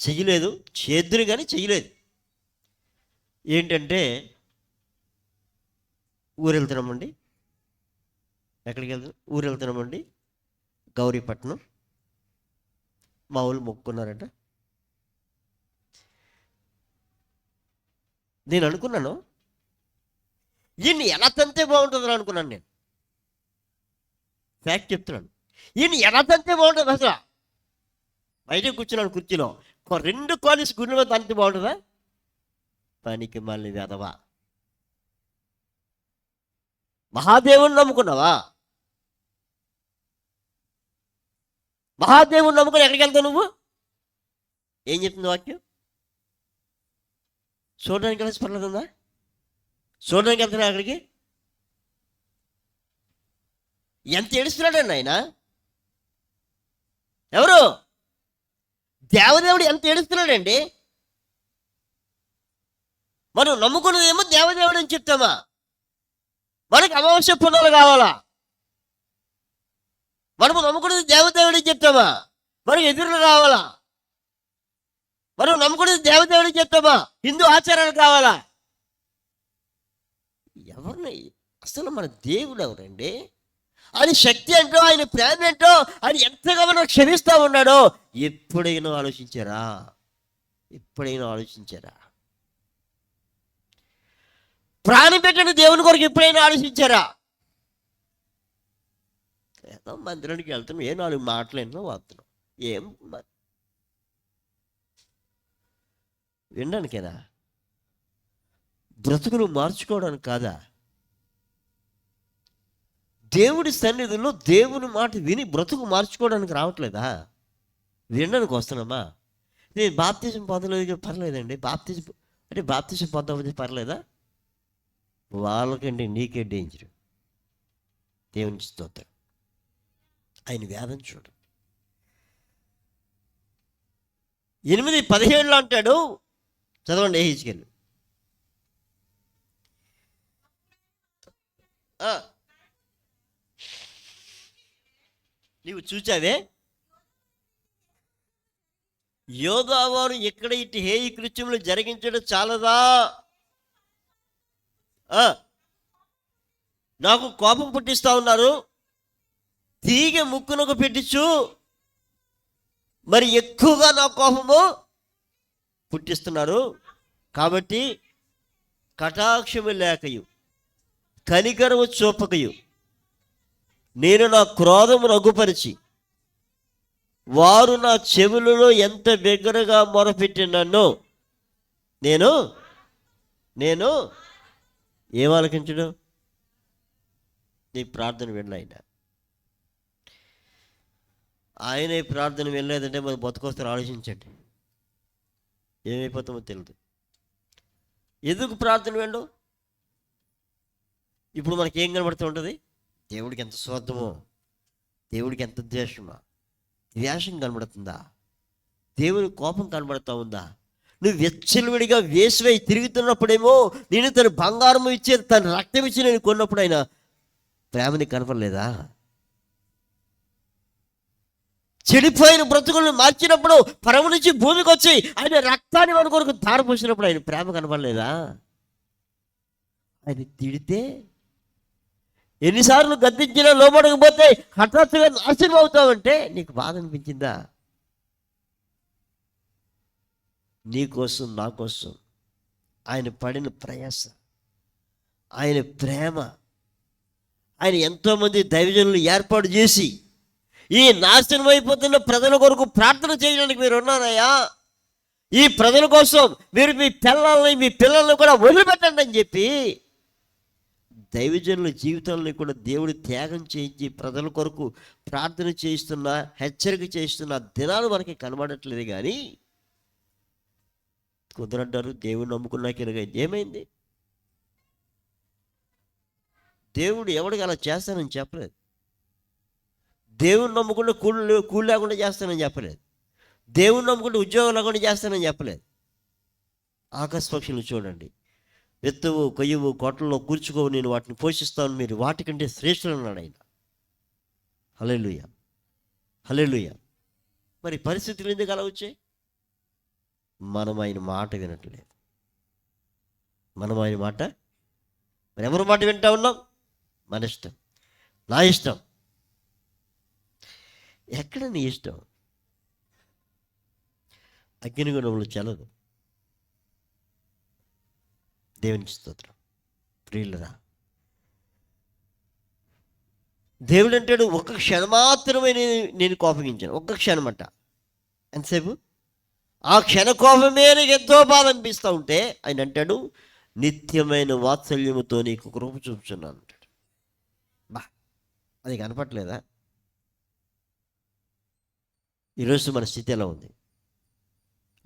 చెయ్యలేదు, చేద్దురు కానీ చెయ్యలేదు. ఏంటంటే ఊరు వెళ్తున్నామండి. ఎక్కడికి వెళ్తున్నాం? ఊరు వెళ్తున్నామండి, గౌరీపట్నం. మా ఊళ్ళు మొక్కున్నారట. నేను అనుకున్నాను, ఈయన్ని ఎలా తంతే బాగుంటుందని అనుకున్నాను. నేను ఫ్యాక్ట్ చెప్తున్నాను, ఈయన్ని ఎలా తంతే బాగుంటుంది అసలు. బయట కూర్చున్నాను కుర్చీలో, 2 కాలేజ్ గుండెలో తంతే బాగుంటుందా? పనికి మళ్ళీ వెదవా. మహాదేవుని నమ్ముకున్నావా? మహాదేవుని నమ్ముకుని ఎక్కడికి వెళ్తావు నువ్వు? ఏం చెప్తుంది వాక్యం? చూడడానికి వెళ్ళి పర్లేదుందా? చూడడానికి వెళ్తున్నా అక్కడికి. ఎంత ఏడుస్తున్నాడండి ఆయన. ఎవరు? దేవదేవుడు ఎంత ఏడుస్తున్నాడండి. మనం నమ్ముకున్నదేమో దేవదేవుడు అని చెప్తామా? మనకి అమావాస్య పుణ్యాలు కావాలా? మనము నమ్ముకునేది దేవదేవుడికి చెప్తామా? మనకు ఎదురులు కావాలా? మనం నమ్ముకునేది దేవదేవుడికి చెప్తామా? హిందూ ఆచారాలు కావాలా? ఎవరిని అసలు మన దేవుడు ఎవరండి? ఆయన శక్తి ఏంటో, ఆయన ప్రేమ ఏంటో, ఆయన ఎంతగా మనం క్షమిస్తూ ఉన్నాడో ఎప్పుడైనా ఆలోచించారా? ఎప్పుడైనా ఆలోచించారా? ప్రాణం పెట్టిన దేవుని కొరకు ఎప్పుడైనా ఆలోచించారా? ఏదో మందిరానికి వెళ్తున్నాం, ఏ 4 మాటలు ఎన్నో వస్తున్నాం. ఏం వినడానికేనా? బ్రతుకులు మార్చుకోవడానికి కాదా? దేవుడి సన్నిధిలో దేవుని మాట విని బ్రతుకు మార్చుకోవడానికి రావట్లేదా? వినడానికి వస్తున్నామా? నేను బాప్తిజం పొందలేదు, పర్లేదండి. బాప్తిజం పొందకపోతే పర్లేదా? వాళ్ళకండి నీకే డేంజర్. దేవుని స్తోత్రం. ఆయన వేదన చూడు. 8:17 అంటాడు, చదవండి. హెచ్కెళ్ళి నీవు చూచావే, యోధావారు ఎక్కడ ఇటు హేయ కృత్యములు జరిగించడం చాలదా? నాకు కోపం పుట్టిస్తా ఉన్నారు, తీగ ముక్కునకు పెట్టించు, మరి ఎక్కువగా నా కోపము పుట్టిస్తున్నారు. కాబట్టి కటాక్షము లేకయు కనికరము చూపకయు నేను నా క్రోధము రఘుపరిచి వారు నా చెవులలో ఎంత బిగ్గరగా మొరపెట్టినను నేను ఏమాలకించడు? నీ ప్రార్థన వెళ్ళాయినా. ఆయనే ప్రార్థన వెళ్ళలేదంటే మరి బతుకొస్తారు. ఆలోచించండి, ఏమైపోతామో తెలియదు. ఎందుకు ప్రార్థన వెళ్ళు? ఇప్పుడు మనకి ఏం కనబడుతూ ఉంటుంది? దేవుడికి ఎంత స్వార్థమో, దేవుడికి ఎంత ద్వేషమా? ద్వేషం కనబడుతుందా? దేవుని కోపం కనబడుతూ ఉందా? నువ్వు వెచ్చలవిడిగా వేసివై తిరుగుతున్నప్పుడేమో నేను తన బంగారం ఇచ్చి తన రక్తం ఇచ్చి నేను కొన్నప్పుడు ఆయన ప్రేమని కనపడలేదా? చెడిపోయిన బ్రతుకులను మార్చినప్పుడు పరమ నుంచి భూమికి వచ్చి ఆయన రక్తాన్ని మన కొరకు ధారపోసినప్పుడు ఆయన ప్రేమ కనపడలేదా? ఆయన తిడితే ఎన్నిసార్లు గద్దించినా లోబడకపోతే హఠాత్తుగా నాశనం అవుతావంటే నీకు బాధ అనిపించిందా? నీ కోసం నా కోసం ఆయన పడిన ప్రయాస, ఆయన ప్రేమ, ఆయన ఎంతోమంది దైవజనులు ఏర్పాటు చేసి ఈ నాశనం అయిపోతున్న ప్రజల కొరకు ప్రార్థన చేయడానికి మీరు ఉన్నారయ్యా, ఈ ప్రజల కోసం మీరు మీ పిల్లల్ని కూడా వదిలిపెట్టండి అని చెప్పి దైవజనుల జీవితాలని కూడా దేవుడు త్యాగం చేయించి ప్రజల కొరకు ప్రార్థన చేయిస్తున్న, హెచ్చరిక చేయిస్తున్న దినాలు మనకి కనబడట్లేదు. కానీ కుదరంటారు దేవుడు నమ్ముకున్నాక ఏమైంది? దేవుడు ఎవడికి అలా చేస్తానని చెప్పలేదు. దేవుని నమ్ముకుంటే కూలి లేకుండా చేస్తానని చెప్పలేదు. దేవుని నమ్ముకుంటే ఉద్యోగం లేకుండా చేస్తానని చెప్పలేదు. ఆకాశ పక్షులు చూడండి, ఎత్తువు కొయ్యవు కోటల్లో కూర్చుకోవు, నేను వాటిని పోషిస్తాను, మీరు వాటికంటే శ్రేష్ఠులు అన్నాడు ఆయన. హల్లెలూయా, హల్లెలూయా. మరి పరిస్థితులు ఎందుకు అలా వచ్చాయి? మనం ఆయన మాట వినట్లేదు. మనం ఆయన మాట మరి ఎవరి మాట వింటా ఉన్నాం? మన ఇష్టం, నా ఇష్టం. ఎక్కడ నీ ఇష్టం? అగ్నిగుణములు చలదు. దేవునికి స్తోత్రం. ప్రియులరా, దేవుడు అంటాడు ఒక్క క్షణం మాత్రమే నేను కోపగించాను. ఒక్క క్షణం అంట. ఎంతసేపు? ఆ క్షణ కోపమే నీకు ఎంతో బాధ అనిపిస్తూ ఉంటే ఆయన అంటాడు నిత్యమైన వాత్సల్యముతో నీకు కృప చూపుచున్నాను అంటాడు. బా, అది కనపట్లేదా? ఈరోజు మన స్థితి ఎలా ఉంది?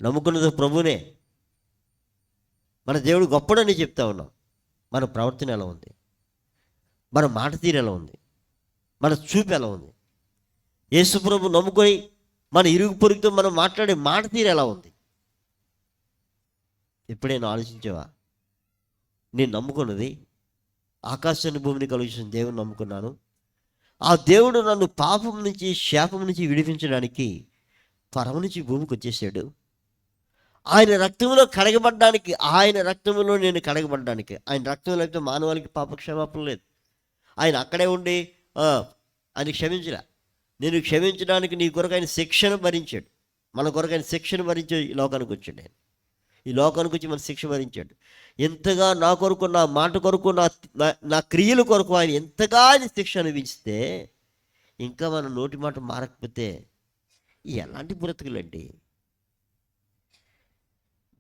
నమ్ముకున్నది ప్రభునే, మన దేవుడు గొప్పడని చెప్తా ఉన్నాం. మన ప్రవర్తన ఎలా ఉంది? మన మాట తీరు ఎలా ఉంది? మన చూపు ఎలా ఉంది? యేసు ప్రభు నమ్ముకొని మన ఇరుగు పొరుగుతో మనం మాట్లాడే మాట తీరు ఎలా ఉంది? ఎప్పుడైనా ఆలోచించావా? నేను నమ్ముకున్నది ఆకాశాన్ని భూమిని కలిగించిన దేవుని నమ్ముకున్నాను. ఆ దేవుడు నన్ను పాపం నుంచి, శాపం నుంచి విడిపించడానికి పరమ నుంచి భూమికి వచ్చేసాడు. ఆయన రక్తంలో కడగబడ్డానికి, ఆయన రక్తంలో నేను కడగబడ్డానికి. ఆయన రక్తం లేకపోతే మానవాళికి పాపక్షమాపణ లేదు. ఆయన అక్కడే ఉండి ఆయన క్షమించలే. నేను క్షమించడానికి నీ కొరకు ఆయన శిక్షను భరించాడు. మన కొరకు ఆయన శిక్షను భరించి ఈ లోకానికి వచ్చాడు. ఆయన ఈ లోకానికి వచ్చి మన శిక్ష భరించాడు. ఎంతగా నా కొరకు, నా మాట కొరకు, నా క్రియల కొరకు ఆయన ఎంతగా ఆయన శిక్ష అనుభవిస్తే ఇంకా మన నోటి మాట మారకపోతే ఎలాంటి బ్రతుకులండి?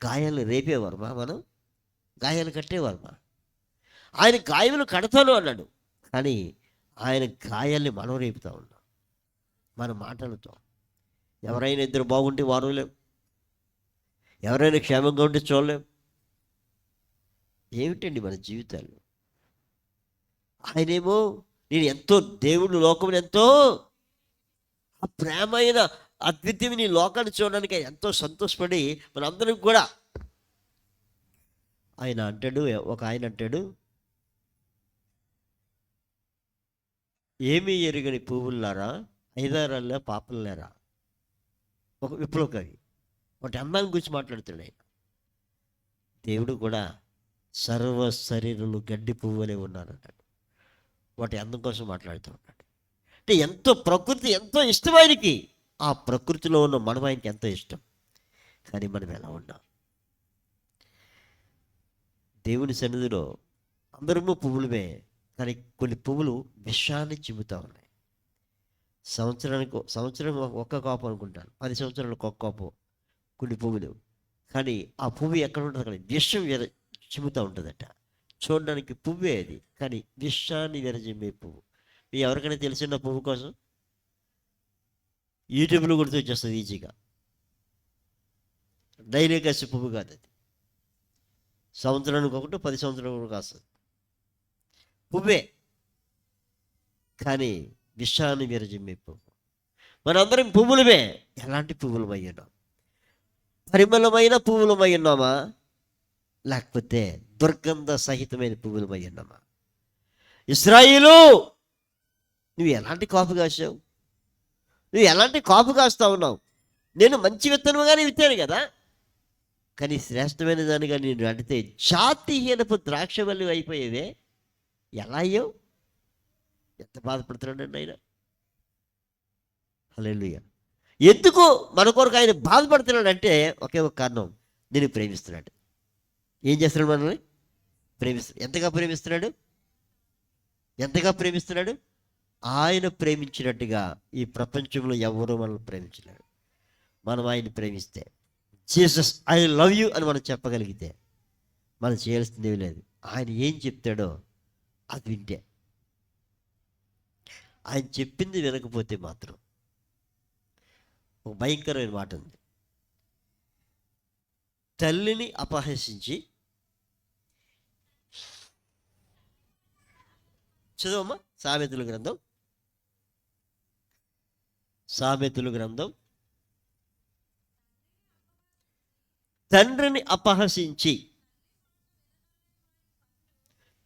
గాయాలు రేపేవారమా? మనం గాయాలు కట్టేవారమా? ఆయన గాయాలు కడతాను అన్నాడు, కానీ ఆయన గాయాల్ని మనం రేపుతా ఉన్నాం మన మాటలతో. ఎవరైనా ఇద్దరు బాగుంటే వారలేం, ఎవరైనా క్షేమంగా ఉంటే చూడలేం. ఏమిటండి మన జీవితాలు? ఆయనేమో నేను ఎంతో, దేవుడు లోకముని ఎంతో ఆ ప్రేమైన అద్వితీయమైన ఈ లోకాన్ని చూడడానికి ఎంతో సంతోషపడి మనందరం కూడా ఆయన అంటాడు, ఒక ఆయన అంటాడు, ఏమీ ఎరుగని పువ్వులారా ఐదారల్లా పాపల్లారా. ఒక విప్లవ కవి ఒకటి అందాన్ని గురించి మాట్లాడుతున్నాడు ఆయన. దేవుడు కూడా సర్వ శరీరులు గడ్డి పువ్వులే ఉన్నారన్నాడు. వాటి అందం కోసం మాట్లాడుతూ ఉన్నాడు. అంటే ఎంతో ప్రకృతి ఎంతో ఇష్టం ఆయనకి. ఆ ప్రకృతిలో ఉన్న మనం ఆయనకి ఎంతో ఇష్టం. కానీ మనం ఎలా ఉన్నాం? దేవుని సన్నిధిలో అందరము పువ్వులమే, కానీ కొన్ని పువ్వులు విషాన్ని చిమ్ముతూ ఉన్నాయి. సంవత్సరం ఒక్క కోపం అనుకుంటాను, 10 సంవత్సరాలకు ఒక్క కోపం కొన్ని పువ్వులు. కానీ ఆ పువ్వు ఎక్కడ ఉంటుంది? అక్కడ విషం చిమ్ముతూ ఉంటుందట. చూడడానికి పువ్వే అది, కానీ విషాన్ని విరజిమ్మే పువ్వు. మీ ఎవరికైనా తెలిసిన పువ్వు కోసం యూట్యూబ్లో గుర్తు వచ్చేస్తుంది ఈజీగా. డైలీ కాసే పువ్వు కాదు అది. సంవత్సరానికి ఒకటి, 10 సంవత్సరాలకు కాస్తుంది పువ్వే, కానీ విషాన్ని విరజిమ్మే పువ్వు. మనందరం పువ్వులమే. ఎలాంటి పువ్వులు అయ్యాం? పరిమళమైన పువ్వులమై ఉన్నామా, లేకపోతే దుర్గంధ సహితమైన పువ్వులమై ఉన్నామా? ఇశ్రాయేలు, నువ్వు ఎలాంటి కాపు కాసావు? నువ్వు ఎలాంటి కాపు కాస్తా ఉన్నావు? నేను మంచి విత్తనముగానే విత్తాను కదా, కానీ శ్రేష్టమైన దానిగా నేను అడితే జాతిహీనపు ద్రాక్ష వల్లి అయిపోయేవే. ఎలా అయ్యావు? ఎంత బాధపడుతున్నాడండి ఆయన. హల్లెలూయా. ఎందుకు మన కొరకు ఆయన బాధపడుతున్నాడంటే ఒకే ఒక కారణం, నేను ప్రేమిస్తున్నాడు. ఏం చేస్తున్నాడు? మనల్ని ప్రేమిస్తున్నాడు. ఎంతగా ప్రేమిస్తున్నాడు? ఎంతగా ప్రేమిస్తున్నాడు? ఆయన ప్రేమించినట్టుగా ఈ ప్రపంచంలో ఎవరు మనల్ని ప్రేమించలేరు. మనం ఆయన్ని ప్రేమిస్తే, జీసస్ ఐ లవ్ యూ అని మనం చెప్పగలిగితే, మనం చేయాల్సింది ఏమీ లేదు. ఆయన ఏం చెప్తాడో అది వింటే. ఆయన చెప్పింది వినకపోతే మాత్రం ఒక భయంకరమైన మాట ఉంది. తల్లిని అపహసించి, చదవమ్మా సామెతల గ్రంథం, సామెతల గ్రంథం. తండ్రిని అపహసించి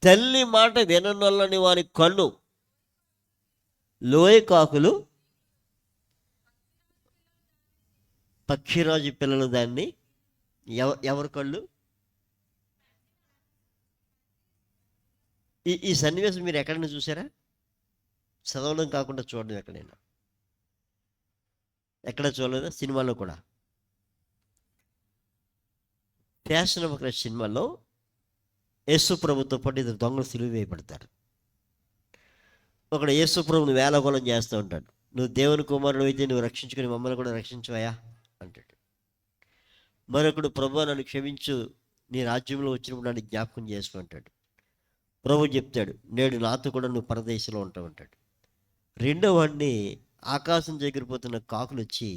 తల్లి మాట విననొల్లని వారి కన్ను లోయ కాకులు, పక్షిరాజు పిల్లలు దాన్ని ఎవరి కళ్ళు? ఈ సన్నివేశం మీరు ఎక్కడైనా చూసారా? చదవడం కాకుండా చూడడం ఎక్కడైనా? ఎక్కడ చూడలేదా? సినిమాలో కూడా. ఫ్యాషన్ ఆఫ్ క్రైస్ట్ సినిమాలో యేసు ప్రభుతో పాటు ఇద్దరు దొంగలు సిలువ వేయబడతారు. ఒకడు యేసు ప్రభుని వేలగోళం చేస్తూ ఉంటాడు. నువ్వు దేవుని కుమారుడు అయితే నువ్వు రక్షించుకుని మమ్మల్ని కూడా రక్షించవయా అంటాడు. మరొకడు, ప్రభు నన్ను క్షమించు, నీ రాజ్యంలో వచ్చినప్పుడు నన్ను జ్ఞాపకం చేసుకుంటాడు. ప్రభు చెప్తాడు, నేడు నాతో కూడా నువ్వు పరదేశంలో ఉంటావు అంటాడు. రెండో వాడిని ఆకాశం ఎగిరిపోతున్న కాకులు వచ్చి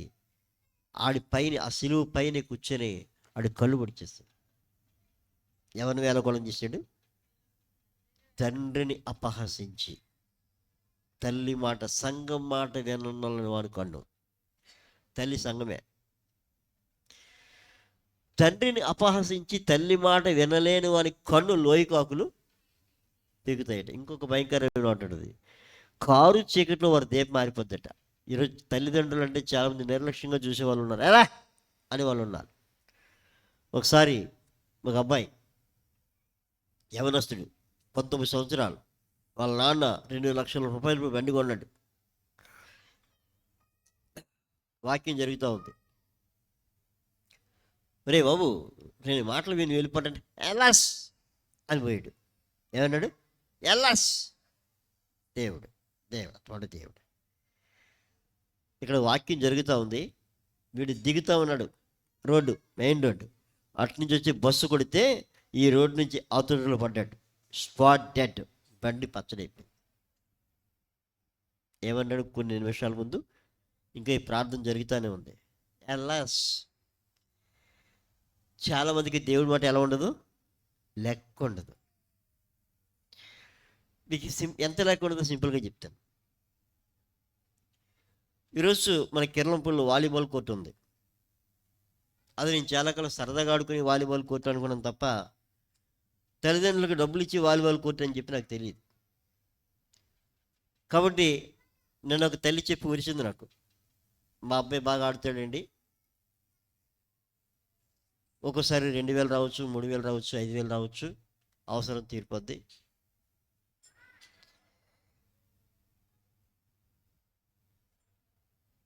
ఆడి పైన, ఆ సిలువు పైన కూర్చొని ఆడి కళ్ళు పొడిచేస్తాడు. ఎవరిని వేలగోళం చేశాడు? తండ్రిని అపహసించి తల్లి మాట, సంఘం మాట వినొల్లని వాడి కన్ను. తల్లి సంఘమే. తండ్రిని అపహసించి తల్లి మాట వినలేని వాని కన్ను లోయ కాకులు పీకుతాయట. ఇంకొక భయంకరమైన అంటున్నది, కారు చీకట్లో వారి దీపం మారిపోద్దట. ఈరోజు తల్లిదండ్రులు అంటే చాలామంది నిర్లక్ష్యంగా చూసే వాళ్ళు ఉన్నారు. ఎలా అని వాళ్ళు ఉన్నారు. ఒకసారి ఒక అబ్బాయి యవనస్తుడు, 19 సంవత్సరాలు, వాళ్ళ నాన్న 2 లక్షల రూపాయలు బండి కొన్నాడు. వాక్యం జరుగుతూ ఉంది. రే బాబు, నేను మాటలు విని వెళ్ళిపోతాను, ఎలాస్ అని పోయాడు. ఏమన్నాడు? ఎలాస్. దేవుడు, దేవుడు, తోడు దేవుడు. ఇక్కడ వాక్యం జరుగుతూ ఉంది. వీడు దిగుతూ ఉన్నాడు రోడ్డు, మెయిన్ రోడ్డు. అట్నుంచి వచ్చి బస్సు కొడితే ఈ రోడ్డు నుంచి అవతలలో పడ్డాడు. Spot dead. బండి పచ్చడైపోయింది. ఏమన్నాడు? కొన్ని నిమిషాల ముందు ఇంకా ఈ ప్రార్థన జరుగుతూనే ఉంది. ఎలాస్. చాలామందికి దేవుడి మాట ఎలా ఉండదు? లెక్క ఉండదు. మీకు ఎంత లెక్క ఉండదో సింపుల్గా చెప్తాను. ఈరోజు మన కిర్లంపూడిలో వాలీబాల్ కోర్టు ఉంది. అది నేను చాలా కాలం సరదాగా ఆడుకుని వాలీబాల్ కోర్టు అనుకున్నాను తప్ప తల్లిదండ్రులకు డబ్బులు ఇచ్చి వాలీబాల్ కోర్టు అని చెప్పి నాకు తెలియదు. కాబట్టి నేను ఒక తల్లి చెప్పి ఉరిచింది నాకు, మా అబ్బాయి బాగా ఆడుతాడండి, ఒక్కోసారి 2000 రావచ్చు, 3000 రావచ్చు, 5000 రావచ్చు, అవసరం తీరిపోద్ది.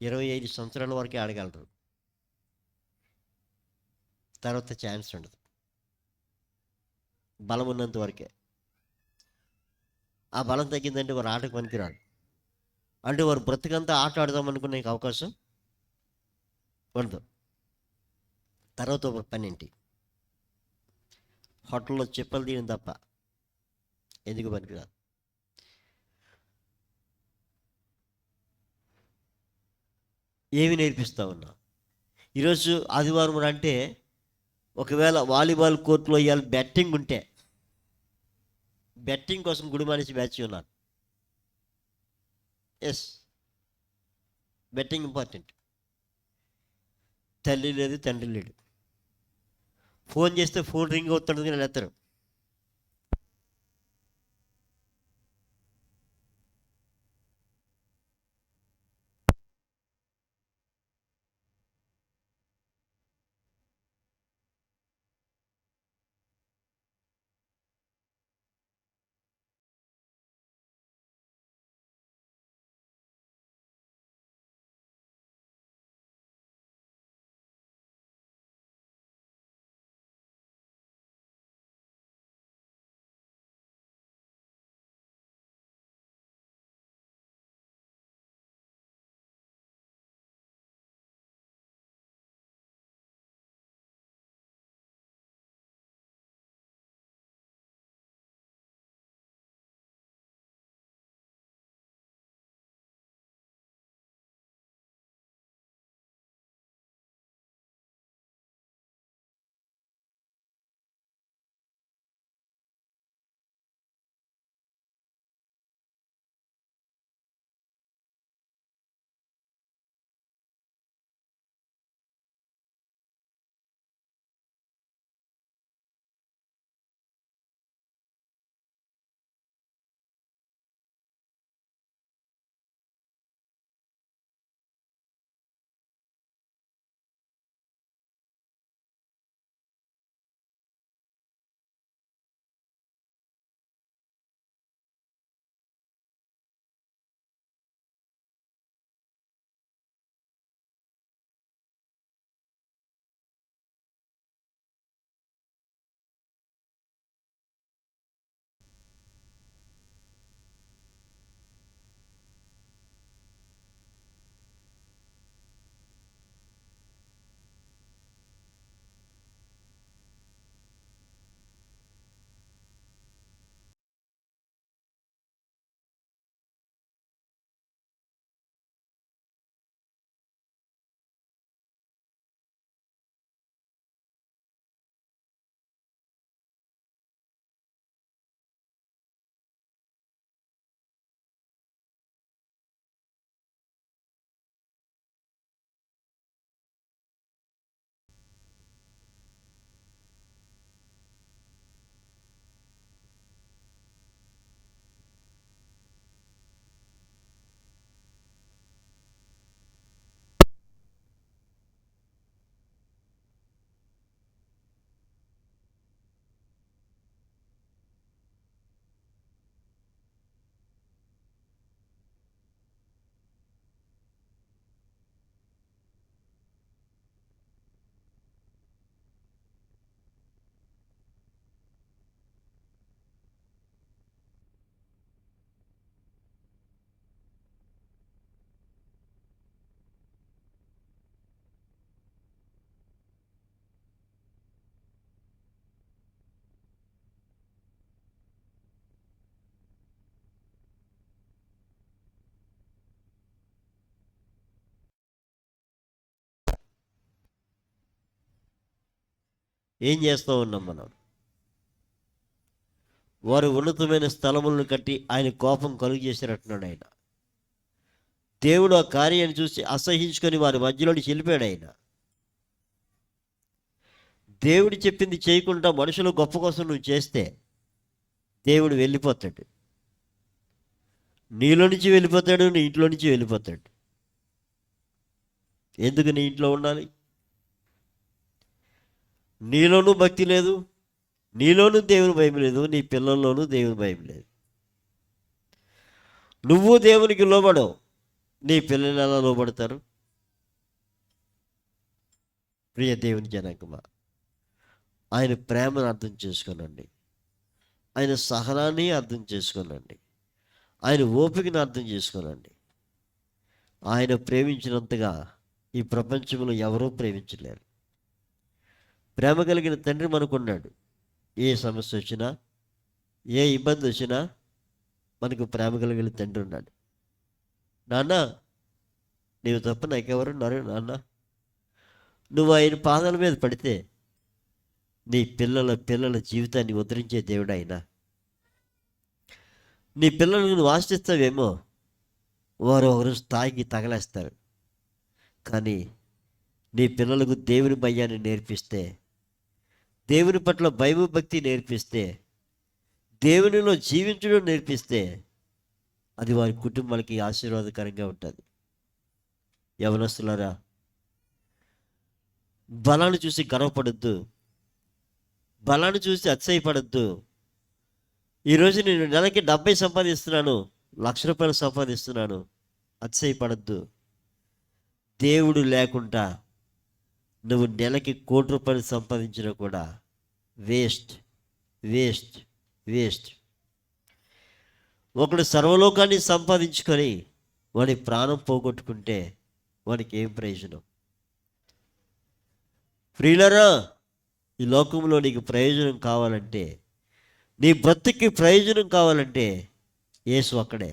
ఇరవై 25 సంవత్సరాల వరకే ఆడగలరు, తర్వాత ఛాన్స్ ఉండదు. బలం ఉన్నంత వరకే. ఆ బలం తగ్గిందంటే వారు ఆటకు పనికిరాడు. అంటే వారు బ్రతుకంతా ఆట ఆడదాం అనుకునే అవకాశం ఉండదు. తర్వాత ఒక పనేంటి? హోటల్లో చెప్పులు తీయడం తప్ప ఎందుకు పనికిరాదు. ఏమి నేర్పిస్తా ఉన్నా? ఈరోజు ఆదివారం అంటే ఒకవేళ వాలీబాల్ కోర్టులో ఇవాళ బెట్టింగ్ ఉంటే, బెట్టింగ్ కోసం గుడి మనిషి బ్యాచ్ ఉన్నారు. Yes, betting important. తల్లి లేదు, తండ్రి లేడు. ఫోన్ చేస్తే ఫోన్ రింగ్ అవుతుంటుంది కానీ ఎత్తరు. ఏం చేస్తూ ఉన్నాం మనం? వారు ఉన్నతమైన స్థలములను కట్టి ఆయన కోపం కలుగు చేశారంటున్నాడు ఆయన. దేవుడు ఆ కార్యాన్ని చూసి అసహించుకొని వారి మధ్యలోని చెల్లిపోయాడు ఆయన. దేవుడు చెప్పింది చేయకుండా మనుషుల గొప్ప కోసం నువ్వు చేస్తే దేవుడు వెళ్ళిపోతాడు. నీలో నుంచి వెళ్ళిపోతాడు, నీ ఇంట్లో నుంచి వెళ్ళిపోతాడు. ఎందుకు నీ ఇంట్లో ఉండాలి? నీలోనూ భక్తి లేదు, నీలోనూ దేవుని భయం లేదు, నీ పిల్లల్లోనూ దేవుని భయం లేదు. నువ్వు దేవునికి లోబడవు, నీ పిల్లలు ఎలా లోబడతారు? ప్రియ దేవుని జనాంగమా, ఆయన ప్రేమను అర్థం చేసుకోనండి, ఆయన సహనాన్ని అర్థం చేసుకోనండి, ఆయన ఓపికను అర్థం చేసుకోనండి. ఆయన ప్రేమించినంతగా ఈ ప్రపంచంలో ఎవరూ ప్రేమించలేరు. ప్రేమ కలిగిన తండ్రి మనకున్నాడు. ఏ సమస్య వచ్చినా, ఏ ఇబ్బంది వచ్చినా మనకు ప్రేమ కలిగిన తండ్రి ఉన్నాడు. నాన్న, నీవు తప్ప నాకెవరున్నారు నాన్న? నువ్వు ఆయన పాదాల మీద పడితే నీ పిల్లల జీవితాన్ని ఉద్ధరించే దేవుడు ఆయన. నీ పిల్లలకు నువ్వు ఆశిస్తావేమో, వారు ఒకరు స్థాయికి తగలేస్తారు. కానీ నీ పిల్లలకు దేవుని భయాన్ని నేర్పిస్తే దేవుని పట్ల భయభక్తి నేర్పిస్తే, దేవునిలో జీవించడం నేర్పిస్తే అది వారి కుటుంబాలకి ఆశీర్వాదకరంగా ఉంటుంది. యవనస్తులారా, బలాన్ని చూసి గర్వపడద్దు, బలాన్ని చూసి అతిశయపడద్దు. ఈరోజు నేను నెలకి 70 సంపాదిస్తున్నాను, ₹1,00,000 సంపాదిస్తున్నాను, అతిశయపడద్దు. దేవుడు లేకుండా నువ్వు నెలకి ₹1,00,00,000 సంపాదించినా కూడా వేస్ట్ వేస్ట్ వేస్ట్. ఒకడు సర్వలోకాన్ని సంపాదించుకొని వాడి ప్రాణం పోగొట్టుకుంటే వాడికి ఏం ప్రయోజనం? ప్రియులారా, ఈ లోకంలో నీకు ప్రయోజనం కావాలంటే, నీ బ్రతుక్కి ప్రయోజనం కావాలంటే యేసు అక్కడే.